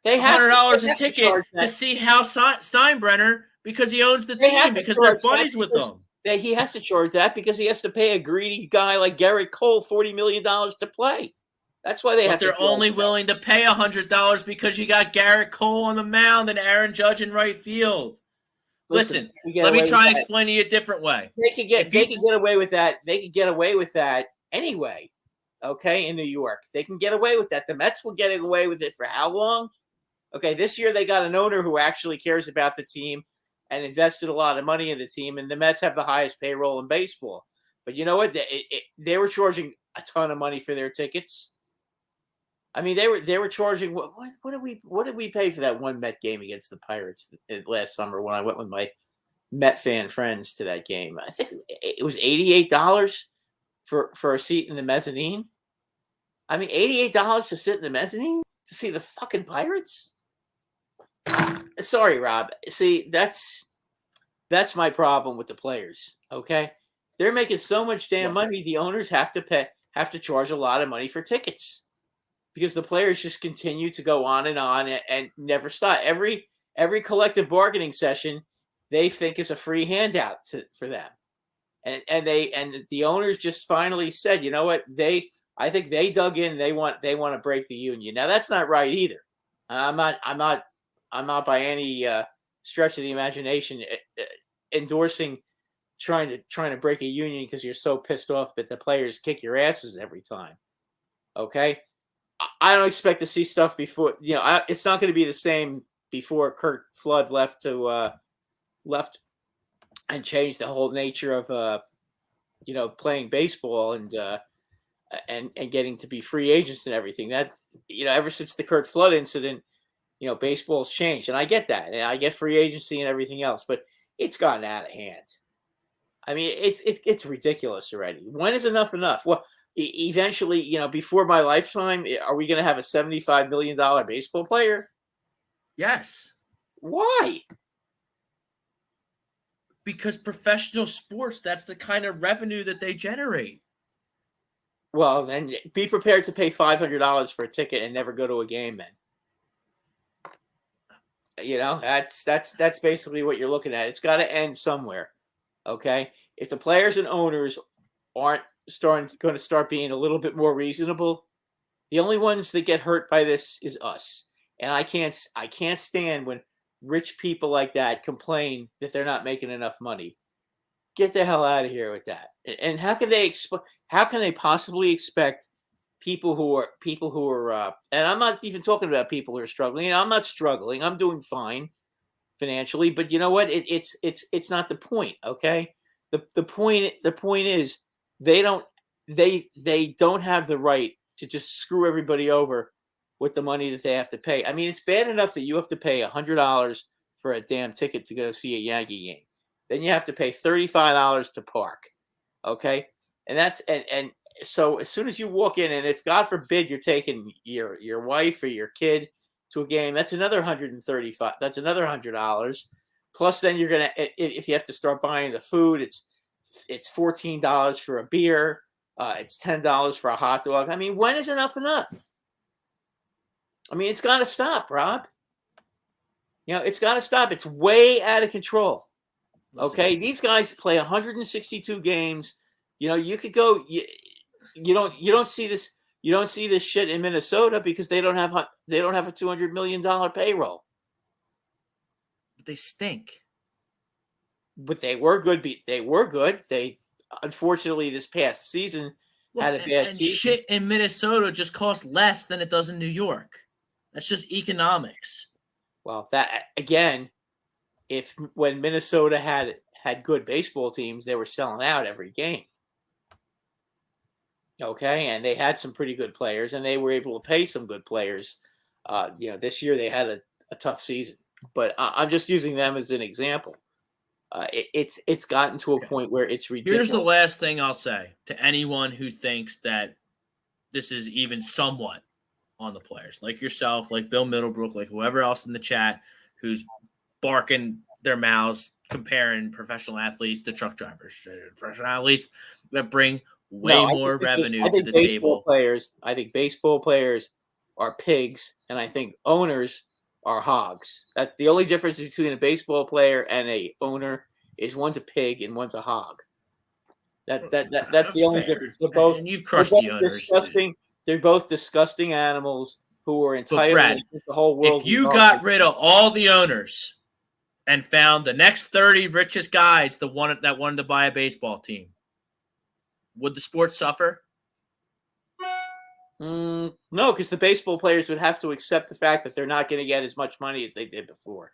$100 a ticket to see Hal Steinbrenner because he owns the team, because they're buddies with them. He has to charge that because he has to pay a greedy guy like Garrett Cole $40 million to play. That's why they're only willing to pay $100 because you got Garrett Cole on the mound and Aaron Judge in right field. Listen, let me try and explain to you a different way. They could get away with that. They could get away with that anyway. Okay, in New York, they can get away with that. The Mets will get away with it for how long? Okay, this year they got an owner who actually cares about the team and invested a lot of money in the team, and the Mets have the highest payroll in baseball. But you know what? They were charging a ton of money for their tickets. I mean, they were charging what did we pay for that one Met game against the Pirates last summer when I went with my Met fan friends to that game? I think it was $88 for a seat in the mezzanine. I mean, $88 to sit in the mezzanine to see the fucking Pirates? Sorry, Rob. See, that's my problem with the players. Okay, they're making so much damn money. The owners have to charge a lot of money for tickets because the players just continue to go on and never stop. Every collective bargaining session they think is a free handout for them, and the owners just finally said, you know what, I think they dug in. They want to break the union. Now that's not right either. I'm not by any stretch of the imagination endorsing trying to break a union because you're so pissed off that the players kick your asses every time. Okay, I don't expect to see stuff before. It's not going to be the same before Kurt Flood left and changed the whole nature of playing baseball and getting to be free agents and everything. That ever since the Kurt Flood incident, baseball's changed, and I get that, and I get free agency and everything else, but it's gotten out of hand. I mean, it's ridiculous already. When is enough enough? Well, eventually, before my lifetime, are we going to have a $75 million baseball player? Yes. Why? Because professional sports, that's the kind of revenue that they generate. Well, then be prepared to pay $500 for a ticket and never go to a game then. That's basically what you're looking at. It's got to end somewhere. Okay? If the players and owners aren't going to start being a little bit more reasonable, the only ones that get hurt by this is us. And I can't stand when rich people like that complain that they're not making enough money. Get the hell out of here with that. And how can they possibly expect people who are and I'm not even talking about people who are struggling. I'm not struggling. I'm doing fine financially, but you know what? It's not the point, okay? The point is they don't have the right to just screw everybody over with the money that they have to pay. I mean, it's bad enough that you have to pay $100 for a damn ticket to go see a Yankee game. Then you have to pay $35 to park. Okay? And that's and So as soon as you walk in, and if God forbid you're taking your wife or your kid to a game, that's another 135. That's another $100. Plus, then you're gonna, if you have to start buying the food, it's $14 for a beer. It's $10 for a hot dog. I mean, when is enough enough? I mean, it's got to stop, Rob. It's got to stop. It's way out of control. Okay, these guys play 162 games. You could go. You don't see this. You don't see this shit in Minnesota because they don't have a $200 million payroll. But they stink. But they were good. They were good. They unfortunately this past season had a bad season. Shit in Minnesota just costs less than it does in New York. That's just economics. Well, that again, when Minnesota had good baseball teams, they were selling out every game. Okay, and they had some pretty good players, and they were able to pay some good players. This year they had a tough season, but I'm just using them as an example. It's gotten to a point where it's ridiculous. Here's the last thing I'll say to anyone who thinks that this is even somewhat on the players, like yourself, like Bill Middlebrook, like whoever else in the chat who's barking their mouths comparing professional athletes to truck drivers, professional athletes that bring way more revenue to the table. I think baseball players are pigs, and I think owners are hogs. That's the only difference between a baseball player and a owner is one's a pig and one's a hog. That's the only difference. They're both, and you've crushed the owners. They're both disgusting animals who are entitled to the whole world. If you got rid of all the owners and found the next 30 richest guys that wanted to buy a baseball team, would the sport suffer? No, because the baseball players would have to accept the fact that they're not going to get as much money as they did before.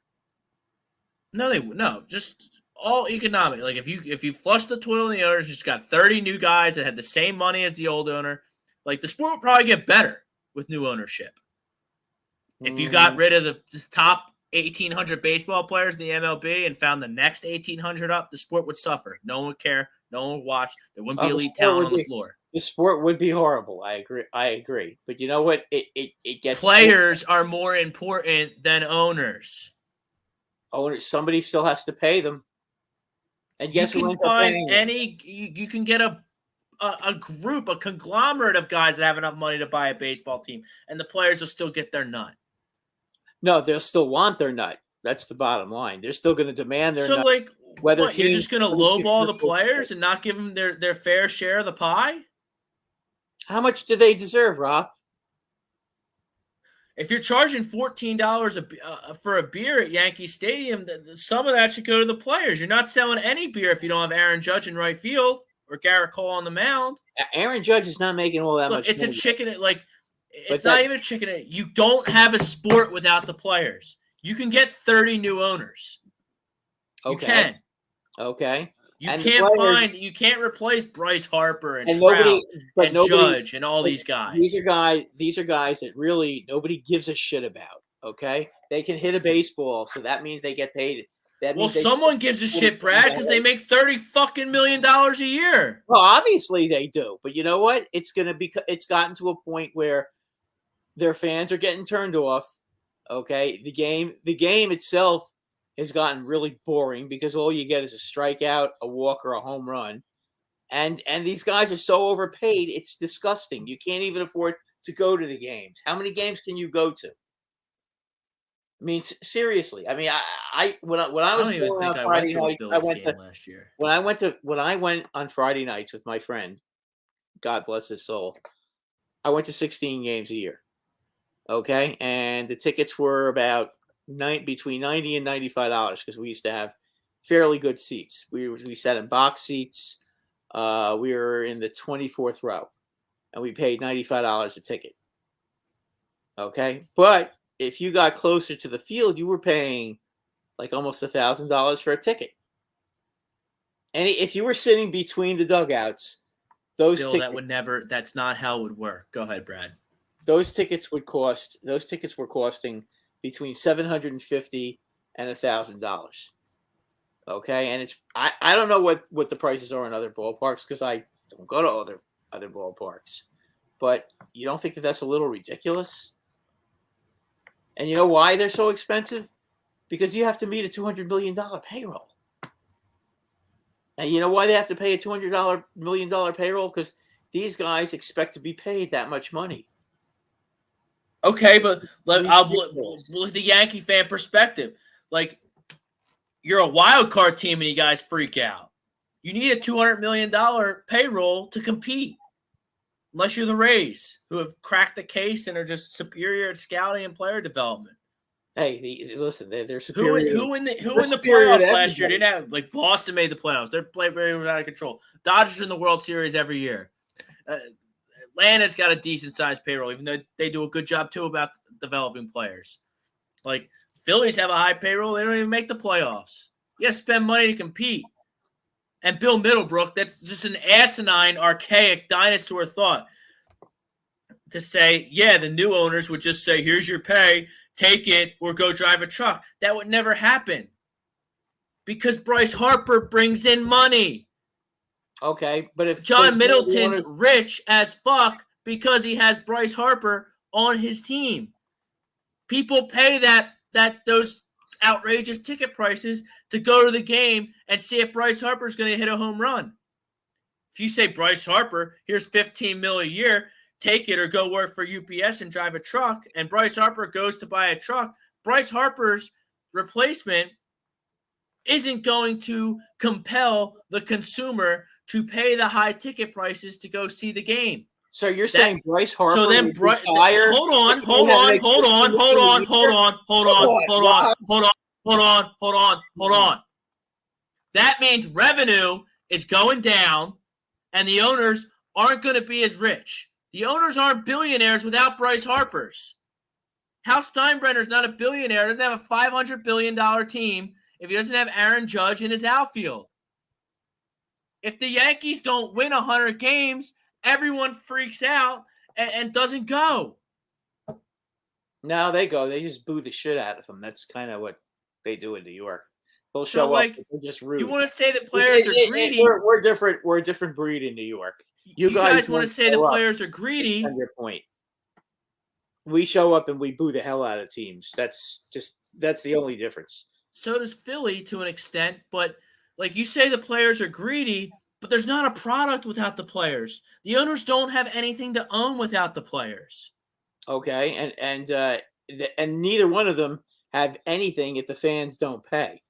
No, just all economic. Like if you flush the toilet in the owners, you just got 30 new guys that had the same money as the old owner. Like the sport would probably get better with new ownership. If you got rid of the top 1,800 baseball players in the MLB and found the next 1,800 up, the sport would suffer. No one would care. No one would watch. There wouldn't be elite talent on the floor. The sport would be horrible. I agree. But you know what? It gets players are more important than owners. Owners, somebody still has to pay them. And guess you can find you can get a group, a conglomerate of guys that have enough money to buy a baseball team, and the players will still get their nut. No, they'll still want their nut. That's the bottom line. They're still going to demand their nut. So, like, you're just going to lowball the players and not give them their fair share of the pie? How much do they deserve, Rob? If you're charging $14 for a beer at Yankee Stadium, some of that should go to the players. You're not selling any beer if you don't have Aaron Judge in right field or Garrett Cole on the mound. Aaron Judge is not making all that much. It's money. It's not even a chicken. You don't have a sport without the players. You can get 30 new owners. Okay. You can. Okay. You can't replace Bryce Harper and Trout and Judge and all these guys. These are guys that really nobody gives a shit about. Okay, they can hit a baseball, so that means they get paid. Someone gives a shit, Brad, because they make $30 million a year. Well, obviously they do, but you know what? It's gotten to a point where their fans are getting turned off. Okay, the game itself has gotten really boring because all you get is a strikeout, a walk, or a home run. And these guys are so overpaid, it's disgusting. You can't even afford to go to the games. How many games can you go to? I mean, seriously. I mean, when I was going on Friday nights, last year. When I went on Friday nights with my friend, God bless his soul, I went to 16 games a year. Okay, and the tickets were about between $90 and $95 because we used to have fairly good seats. We sat in box seats. We were in the 24th row, and we paid $95 a ticket. Okay, but if you got closer to the field, you were paying like almost $1,000 for a ticket. And if you were sitting between the dugouts, those tickets that's not how it would work. Go ahead, Brad. Those tickets were costing between $750 and $1,000. Okay, and I don't know what the prices are in other ballparks because I don't go to other other ballparks. But you don't think that that's a little ridiculous? And you know why they're so expensive? Because you have to meet a $200 million payroll. And you know why they have to pay a $200 million payroll? Because these guys expect to be paid that much money. Okay, but I'll look at the Yankee fan perspective. Like, you're a wild card team and you guys freak out. You need a $200 million payroll to compete. Unless you're the Rays, who have cracked the case and are just superior at scouting and player development. Hey, listen, they're superior. Who in the playoffs last year didn't have, like, Boston made the playoffs. Their play was out of control. Dodgers are in the World Series every year. Atlanta's got a decent sized payroll, even though they do a good job too about developing players. Like, Phillies have a high payroll; they don't even make the playoffs. You got to spend money to compete. And Bill Middlebrook, that's just an asinine, archaic dinosaur thought to say, yeah, the new owners would just say, here's your pay, take it, or go drive a truck. That would never happen because Bryce Harper brings in money. Okay, but if John Middleton's rich as fuck because he has Bryce Harper on his team. People pay those outrageous ticket prices to go to the game and see if Bryce Harper's going to hit a home run. If you say, Bryce Harper, here's $15 million a year, take it or go work for UPS and drive a truck, and Bryce Harper goes to buy a truck, Bryce Harper's replacement isn't going to compel the consumer to pay the high ticket prices to go see the game. So you're saying Bryce Harper? So then, hold on. That means revenue is going down, and the owners aren't going to be as rich. The owners aren't billionaires without Bryce Harper's. Hal Steinbrenner's not a billionaire. Doesn't have a $500 billion team if he doesn't have Aaron Judge in his outfield. If the Yankees don't win 100 games, everyone freaks out and doesn't go. No, they go. They just boo the shit out of them. That's kind of what they do in New York. They'll show up. They're just rude. You want to say that players are greedy? We're different. We're a different breed in New York. You guys want to say that players are greedy? On your point. We show up and we boo the hell out of teams. That's the only difference. So does Philly to an extent, but like you say, the players are greedy. But there's not a product without the players. The owners don't have anything to own without the players. Okay, and neither one of them have anything if the fans don't pay.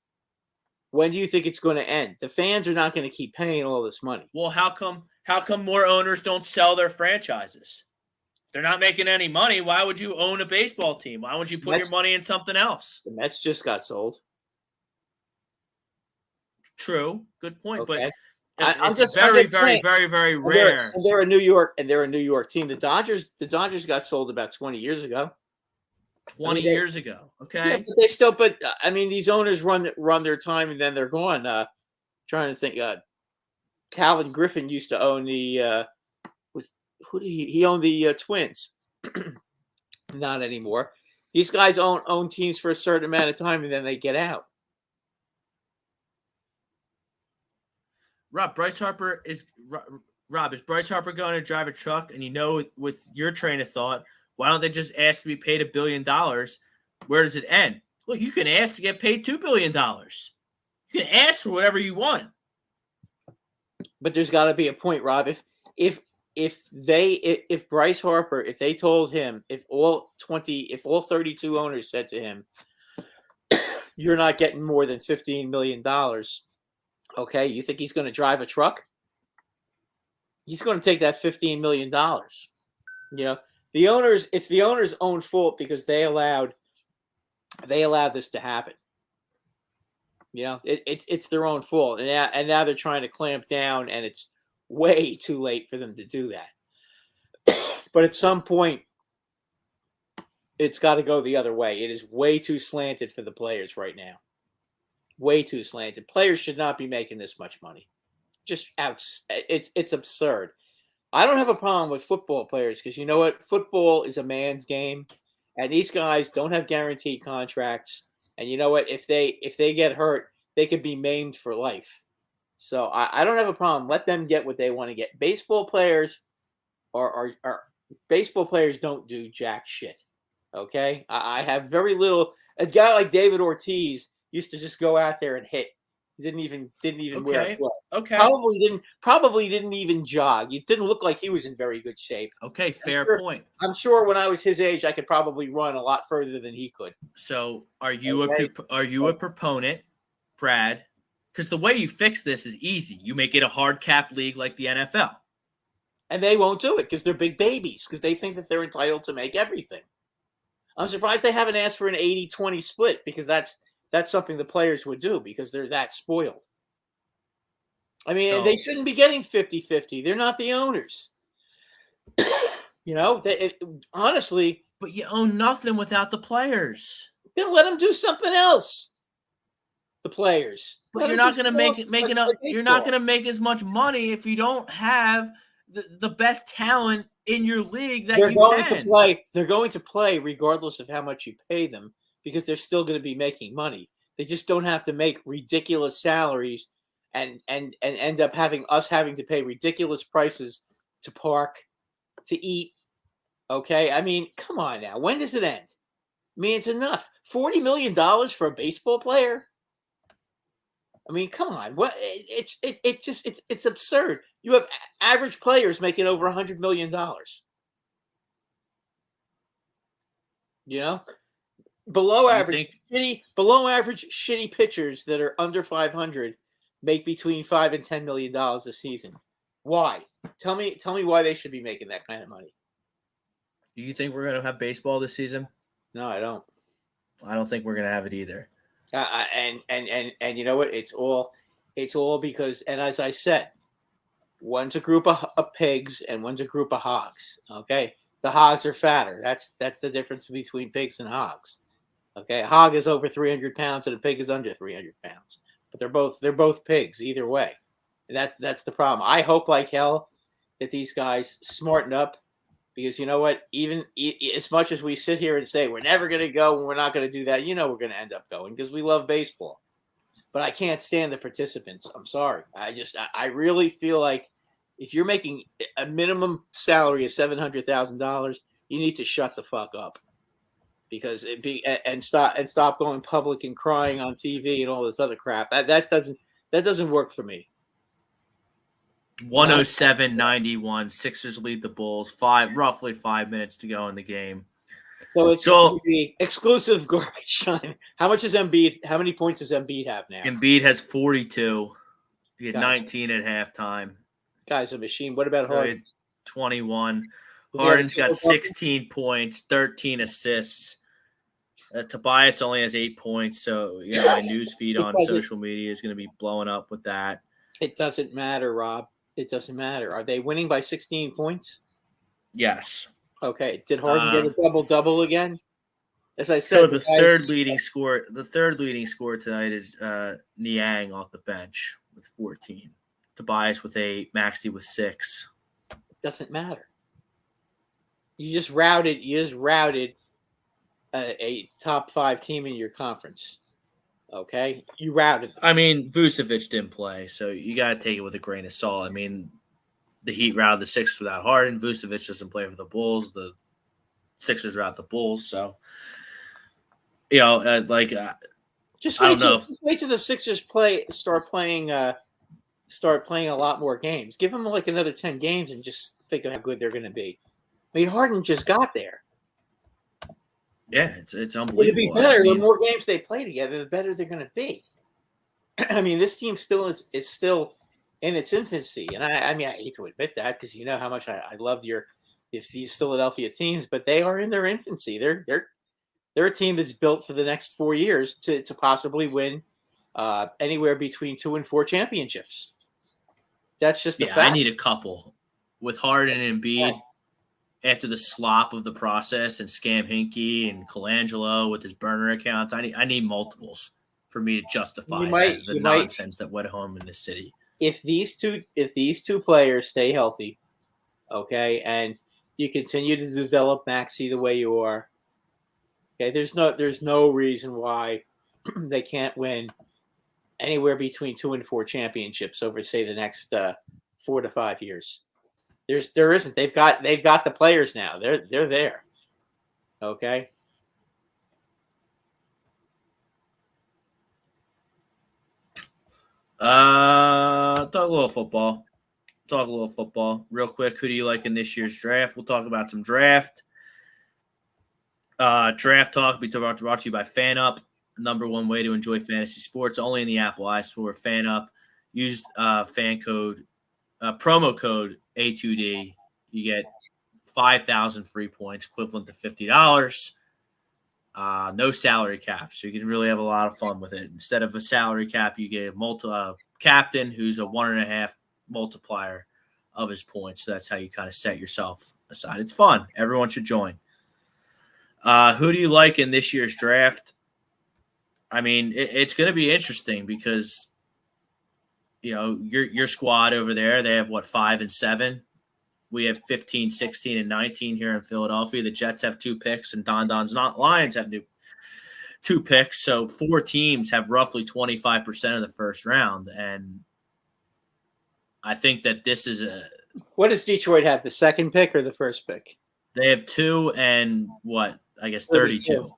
When do you think it's going to end? The fans are not going to keep paying all this money. Well, how come more owners don't sell their franchises? If they're not making any money, why would you own a baseball team? Why would you put your money in something else? The Mets just got sold. True, good point, okay. But it's very rare. And they're a New York team. The Dodgers got sold about 20 years ago. 20 years ago. Okay. Yeah, but I mean, these owners run their time and then they're gone. Trying to think. Calvin Griffin used to own the. He owned the Twins? Not anymore. These guys own teams for a certain amount of time and then they get out. Rob, is Bryce Harper going to drive a truck? And with your train of thought, why don't they just ask to be paid $1 billion? Where does it end? Well, you can ask to get paid $2 billion. You can ask for whatever you want. But there's got to be a point, Rob. If Bryce Harper, if they told him, if all 32 owners said to him, you're not getting more than $15 million. Okay, you think he's going to drive a truck? He's going to take that $15 million. It's the owner's own fault because they allowed this to happen. It's their own fault. And now they're trying to clamp down, and it's way too late for them to do that. But at some point, it's got to go the other way. It is way too slanted for the players right now. Way too slanted. Players should not be making this much money. It's absurd. I don't have a problem with football players because you know what? Football is a man's game, and these guys don't have guaranteed contracts. And you know what? If they get hurt, they could be maimed for life. So I don't have a problem. Let them get what they want to get. Baseball players, are baseball players don't do jack shit. Okay, I have very little. A guy like David Ortiz used to just go out there and hit. He didn't even wear a glove. Okay. Probably didn't even jog. It didn't look like he was in very good shape. Okay, fair point. I'm sure when I was his age, I could probably run a lot further than he could. So, are you a proponent, Brad? Because the way you fix this is easy. You make it a hard cap league like the NFL. And they won't do it because they're big babies, because they think that they're entitled to make everything. I'm surprised they haven't asked for an 80-20 split, because that's something the players would do, because they're that spoiled. I mean, they shouldn't be getting 50-50. They're not the owners. Honestly. But you own nothing without the players. Then let them do something else. The players. But you're not going to You're not going to make as much money if you don't have the best talent in your league that they're you going can. To play. They're going to play regardless of how much you pay them, because they're still going to be making money. They just don't have to make ridiculous salaries and end up having to pay ridiculous prices to park, to eat. Okay, I mean, come on now. When does it end? I mean, it's enough. $40 million for a baseball player. I mean, come on. What? It's absurd. You have average players making over $100 million. You know, below average shitty pitchers that are under 500 make between $5 and $10 million a season. Why? Tell me why they should be making that kind of money. Do you think we're going to have baseball this season? No, I don't. I don't think we're going to have it either. And you know what? It's all because, and as I said, one's a group of pigs and one's a group of hogs. Okay, the hogs are fatter. That's the difference between pigs and hogs. Okay, a hog is over 300 pounds and a pig is under 300 pounds. But they're both pigs either way. And that's the problem. I hope like hell that these guys smarten up, because you know what? Even as much as we sit here and say we're never going to go and we're not going to do that, we're going to end up going because we love baseball. But I can't stand the participants. I'm sorry. I really feel like if you're making a minimum salary of $700,000, you need to shut the fuck up, because and stop going public and crying on TV and all this other crap. That doesn't work for me. 107-91. Sixers lead the Bulls. Roughly 5 minutes to go in the game. So it's going to be exclusive garbage time. How much is Embiid? How many points does Embiid have now? Embiid has 42. He had 19 at halftime. Guy's a machine. What about Harden? 21. Harden's got 16 points, 13 assists. Tobias only has 8 points. So, my news feed on social media is going to be blowing up with that. It doesn't matter, Rob. It doesn't matter. Are they winning by 16 points? Yes. Okay. Did Harden get a double-double again? As I said, so the third leading scorer tonight is Niang off the bench with 14. Tobias with 8, Maxey with 6. It doesn't matter. You just routed a top 5 team in your conference. Okay, you routed them. I mean, Vucevic didn't play, so you got to take it with a grain of salt. I mean, the Heat routed the Sixers without Harden. Vucevic doesn't play for the Bulls. The Sixers rout the Bulls. So, just wait till the Sixers start playing a lot more games. Give them like another 10 games and just think of how good they're going to be. I mean, Harden just got there. Yeah, it's unbelievable. It'd be better. The more games they play together, the better they're going to be. I mean, this team is still in its infancy, and I hate to admit that, because you know how much I love these Philadelphia teams, but they are in their infancy. They're a team that's built for the next 4 years to possibly win anywhere between 2 and 4 championships. That's just a fact. I need a couple with Harden and Embiid. Yeah. After the slop of the process and Scam Hinkie and Colangelo with his burner accounts, I need multiples for me to justify the nonsense that went home in this city. If these two players stay healthy, okay, and you continue to develop Maxey the way you are, okay, there's no reason why they can't win anywhere between 2 and 4 championships over, say, the next 4 to 5 years. There isn't. They've got the players now. They're there. Okay. Talk a little football. Real quick. Who do you like in this year's draft? We'll talk about some draft. Draft talk be brought to you by FanUp, number one way to enjoy fantasy sports, only in the Apple iStore. FanUp. Use promo code A2D. You get 5,000 free points, equivalent to $50. No salary cap, so you can really have a lot of fun with it. Instead of a salary cap, you get a captain who's a 1.5 multiplier of his points. So that's how you kind of set yourself aside. It's fun. Everyone should join. Who do you like in this year's draft? I mean, it's going to be interesting because, you know, your squad over there, they have, 5 and 7? We have 15, 16, and 19 here in Philadelphia. The Jets have 2 picks, and Don's Lions have 2 picks. So 4 teams have roughly 25% of the first round. And I think that this is What does Detroit have, the second pick or the first pick? They have 2 and 32.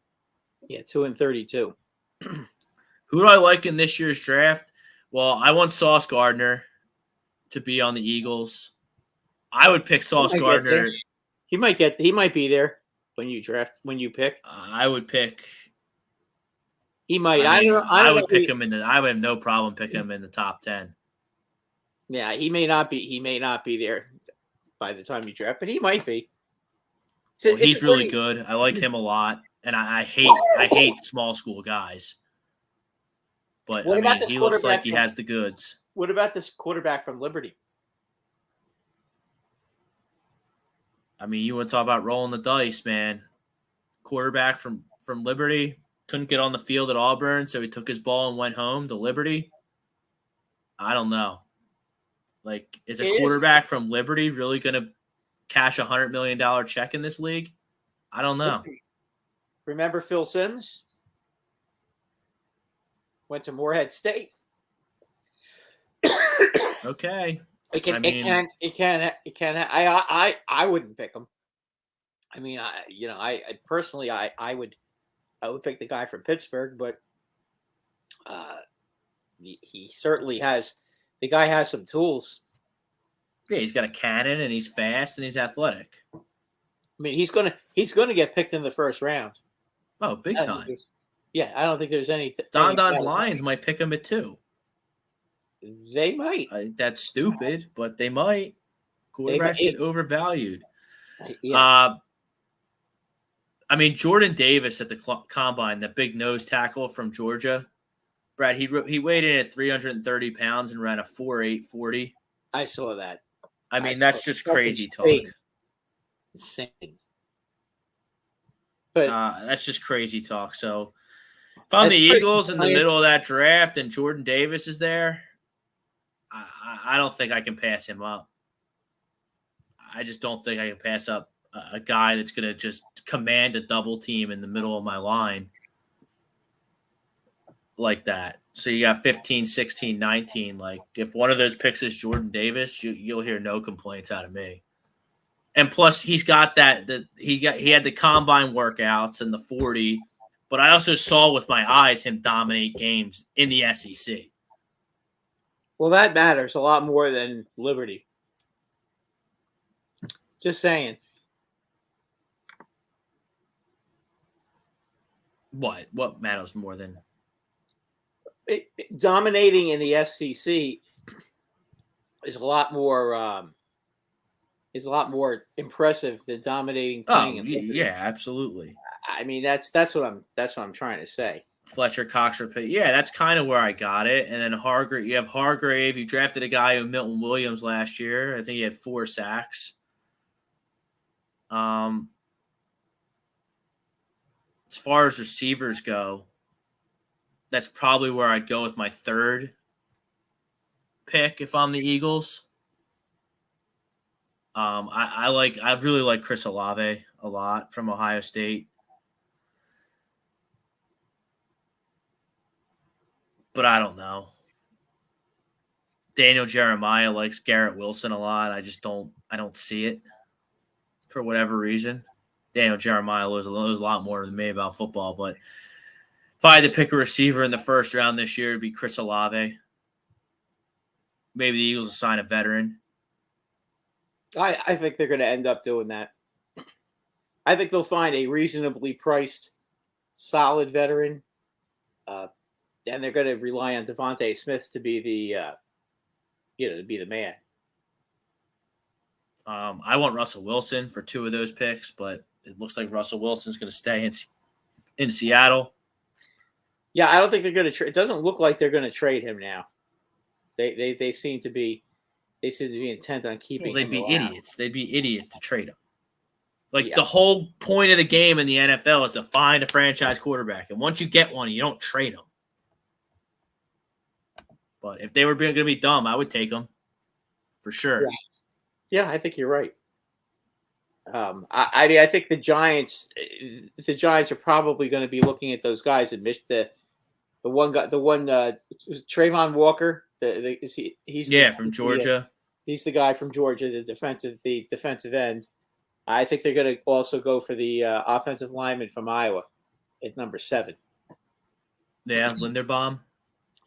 Yeah, 2 and 32. Who do I like in this year's draft? Well, I want Sauce Gardner to be on the Eagles. I would pick Sauce Gardner. He might be there when you pick. I would pick. He might. I would pick him I would have no problem picking him in the top 10. Yeah, he may not be. He may not be there by the time you draft, but he might be. Well, he's really good. I like him a lot, and I hate small school guys. But he looks like he has the goods. What about this quarterback from Liberty? I mean, you want to talk about rolling the dice, man. Quarterback from Liberty couldn't get on the field at Auburn, so he took his ball and went home to Liberty. I don't know. Like, is a quarterback from Liberty really going to cash a $100 million check in this league? I don't know. Remember Phil Simms? Went to Morehead State. Okay. I wouldn't pick him. I mean, I personally, I would pick the guy from Pittsburgh, but he certainly has. The guy has some tools. Yeah, he's got a cannon, and he's fast, and he's athletic. I mean, he's gonna get picked in the first round. Oh, big time. Yeah, I don't think there's any. Don's Lions might pick him at 2. They might. That's stupid, but they might. Quarterbacks get overvalued. Yeah. I mean, Jordan Davis at the combine, the big nose tackle from Georgia. Brad, he weighed in at 330 pounds and ran a 4.8 40. I saw that. I mean, that's just crazy talk. Insane. But that's just crazy talk. So if I'm the Eagles in the middle of that draft and Jordan Davis is there, I don't think I can pass him up. I just don't think I can pass up a guy that's going to just command a double team in the middle of my line like that. So you got 15, 16, 19. Like, if one of those picks is Jordan Davis, you'll hear no complaints out of me. And plus, he's got he had the combine workouts and the 40, but I also saw with my eyes him dominate games in the SEC. Well, that matters a lot more than Liberty. Just saying. What matters more than dominating in the SEC is a lot more impressive than dominating playing in Liberty. Yeah, absolutely. I mean, that's what I'm trying to say. Fletcher Cox repeat. Yeah, that's kind of where I got it. And then Hargrave, you have Hargrave. You drafted a guy who Milton Williams last year. I think he had 4 sacks. As far as receivers go, that's probably where I'd go with my 3rd pick if I'm the Eagles. I really like Chris Olave a lot from Ohio State. But I don't know. Daniel Jeremiah likes Garrett Wilson a lot. I don't see it for whatever reason. Daniel Jeremiah knows a lot more than me about football, but if I had to pick a receiver in the first round this year, it'd be Chris Olave. Maybe the Eagles will sign a veteran. I think they're going to end up doing that. I think they'll find a reasonably priced, solid veteran, and they're going to rely on Devontae Smith to be the man. I want Russell Wilson for 2 of those picks, but it looks like Russell Wilson's going to stay in Seattle. Yeah, I don't think they're going to trade. It doesn't look like they're going to trade him now. They seem to be intent on keeping. Well, they'd him be around. idiots. They'd be idiots to trade him. Like Yeah. the whole point of the game in the NFL is to find a franchise quarterback, and once you get one, you don't trade them. But if they were going to be dumb, I would take them for sure. Yeah, I think you're right. I think the Giants are probably going to be looking at those guys and the one guy, Trayvon Walker. He's from Georgia. He's the guy from Georgia, the defensive end. I think they're going to also go for the offensive lineman from Iowa at number 7. Yeah, Linderbaum.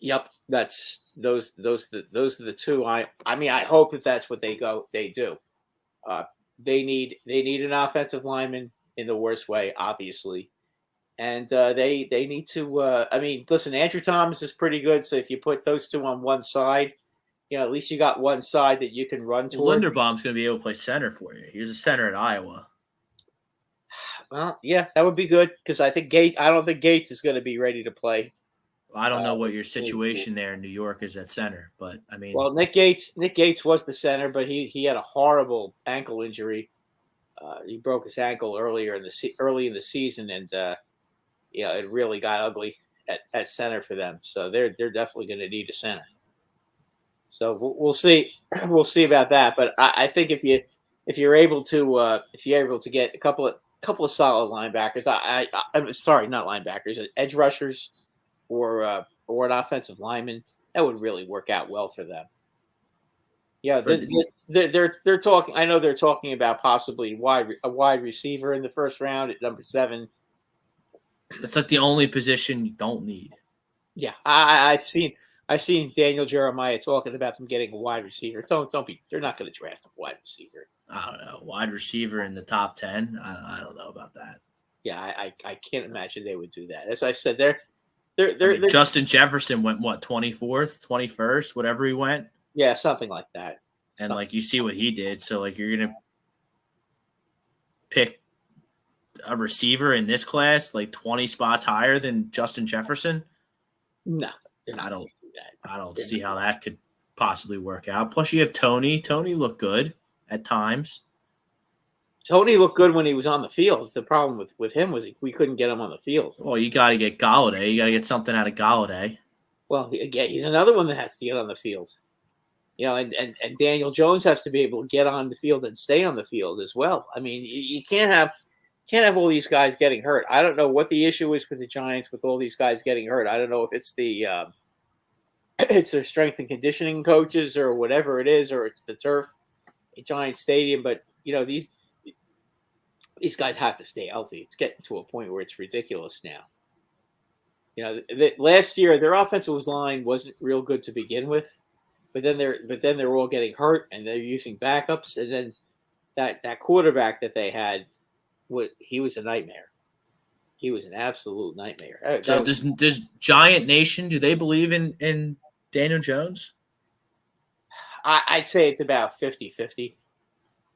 Yep, those are the 2. I mean, I hope that's what they do. They need an offensive lineman in the worst way, obviously, and they need to. I mean, listen, Andrew Thomas is pretty good, so if you put those 2 on one side, at least you got one side that you can run toward. Linderbaum's going to be able to play center for you. He was a center at Iowa. Well, yeah, that would be good because I don't think Gates is going to be ready to play. I don't know what your situation there in New York is at center, but I mean, well, Nick Gates was the center, but he had a horrible ankle injury. He broke his ankle early in the season, and it really got ugly at center for them. So they're definitely going to need a center. So we'll see about that. But I think if you're able to get a couple of solid linebackers, I'm sorry, not linebackers, edge rushers. Or an offensive lineman, that would really work out well for them. Yeah, they're talking. I know they're talking about possibly a wide receiver in the first round at number 7. that's like the only position you don't need. Yeah, I've seen Daniel Jeremiah talking about them getting a wide receiver. Don't be. They're not going to draft a wide receiver. I don't know, wide receiver in the top 10. I don't know about that. Yeah, I can't imagine they would do that. As I said, Justin Jefferson went 24th, 21st, whatever he went. Yeah, something like that. And you see what he did. So you're gonna pick a receiver in this class 20 spots higher than Justin Jefferson. No, I don't see how that could possibly work out. Plus, you have Tony. Tony looked good at times. Tony looked good when he was on the field. The problem with him was we couldn't get him on the field. Well, you got to get Galladay. You got to get something out of Galladay. Well, he's another one that has to get on the field. And Daniel Jones has to be able to get on the field and stay on the field as well. I mean, you can't have all these guys getting hurt. I don't know what the issue is with the Giants with all these guys getting hurt. I don't know if it's it's their strength and conditioning coaches or whatever it is, or it's the turf at Giant Stadium. But these guys have to stay healthy. It's getting to a point where it's ridiculous now. Last year their offensive line wasn't real good to begin with, but then they're all getting hurt and they're using backups, and then that quarterback that they had, he was a nightmare. He was an absolute nightmare. So does Giant Nation, do they believe in Daniel Jones? I'd say it's about 50-50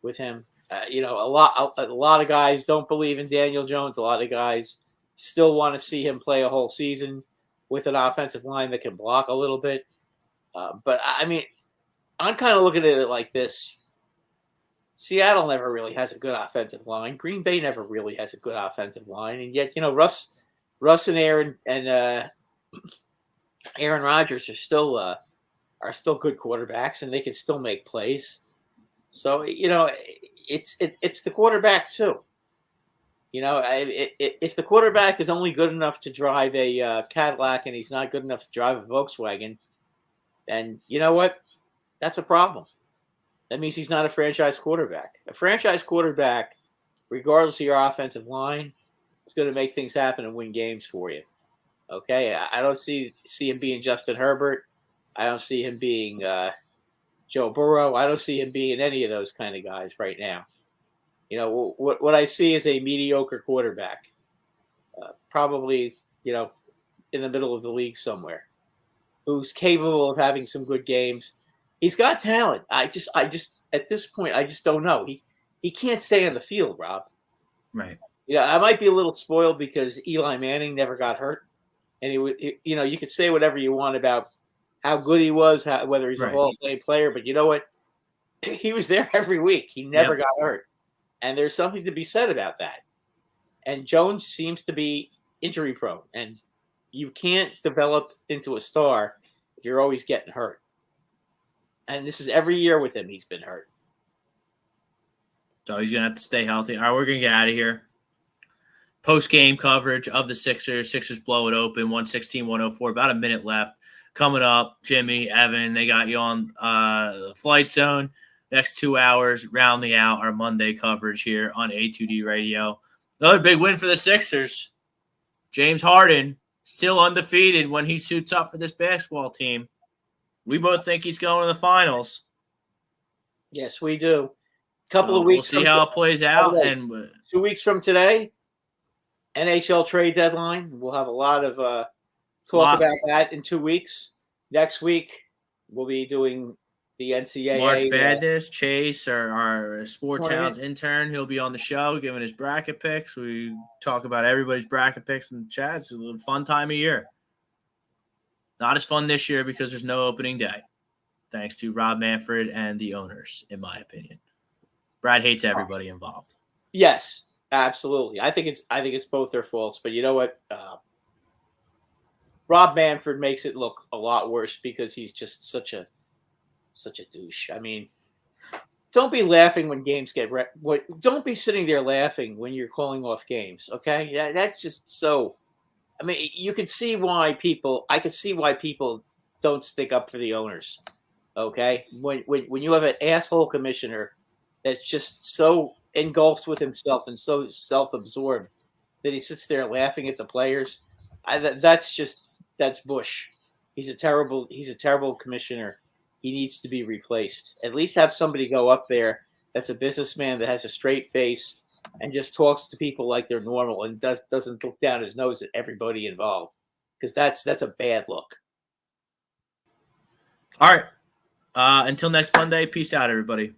with him. A lot of guys don't believe in Daniel Jones. A lot of guys still want to see him play a whole season with an offensive line that can block a little bit. But I mean, I'm kind of looking at it like this. Seattle never really has a good offensive line. Green Bay never really has a good offensive line, and yet Russ and Aaron Rodgers are still good quarterbacks, and they can still make plays. So it's the quarterback too. If the quarterback is only good enough to drive a Cadillac and he's not good enough to drive a Volkswagen, then you know what? That's a problem. That means he's not a franchise quarterback. A franchise quarterback, regardless of your offensive line, is going to make things happen and win games for you. Okay, I don't see him being Justin Herbert. I don't see him being Joe Burrow. I don't see him being any of those kind of guys right now. You know, what I see is a mediocre quarterback, probably, you know, in the middle of the league somewhere, who's capable of having some good games. He's got talent. I just at this point, I just don't know. He can't stay on the field, Rob. Right. Yeah, I might be a little spoiled because Eli Manning never got hurt, and you know, you could say whatever you want about how good he was, whether he's a Hall of Fame player, but you know what? He was there every week. He never got hurt, and there's something to be said about that. And Jones seems to be injury prone, and you can't develop into a star if you're always getting hurt. And this is every year with him; he's been hurt. So he's going to have to stay healthy. All right, we're going to get out of here. Post-game coverage of the Sixers. Sixers blow it open, 116-104. About a minute left. Coming up, Jimmy, Evan, they got you on the Flight Zone. Next 2 hours, rounding out our Monday coverage here on A2D Radio. Another big win for the Sixers. James Harden, still undefeated when he suits up for this basketball team. We both think he's going to the finals. Yes, we do. Couple of weeks. We'll see how it plays out. And 2 weeks from today, NHL trade deadline. We'll have a lot of talk about that in 2 weeks. Next week, we'll be doing the NCAA. March Madness. Chase, our Sports Hounds intern, he'll be on the show giving his bracket picks. We talk about everybody's bracket picks in the chat. It's a fun time of year. Not as fun this year because there's no opening day. Thanks to Rob Manfred and the owners, in my opinion. Brad hates everybody involved. Yes, absolutely. I think it's both their faults, but you know what? Rob Manfred makes it look a lot worse because he's just such a douche. I mean, don't be laughing when games get don't be sitting there laughing when you're calling off games. Okay, yeah, that's just so. I mean, you can see why I can see why people don't stick up for the owners. Okay, when you have an asshole commissioner that's just so engulfed with himself and so self-absorbed that he sits there laughing at the players, that's Bush. He's a terrible commissioner. He needs to be replaced. At least have somebody go up there that's a businessman that has a straight face and just talks to people like they're normal and doesn't look down his nose at everybody involved, because that's a bad look. All right. Until next Monday, peace out, everybody.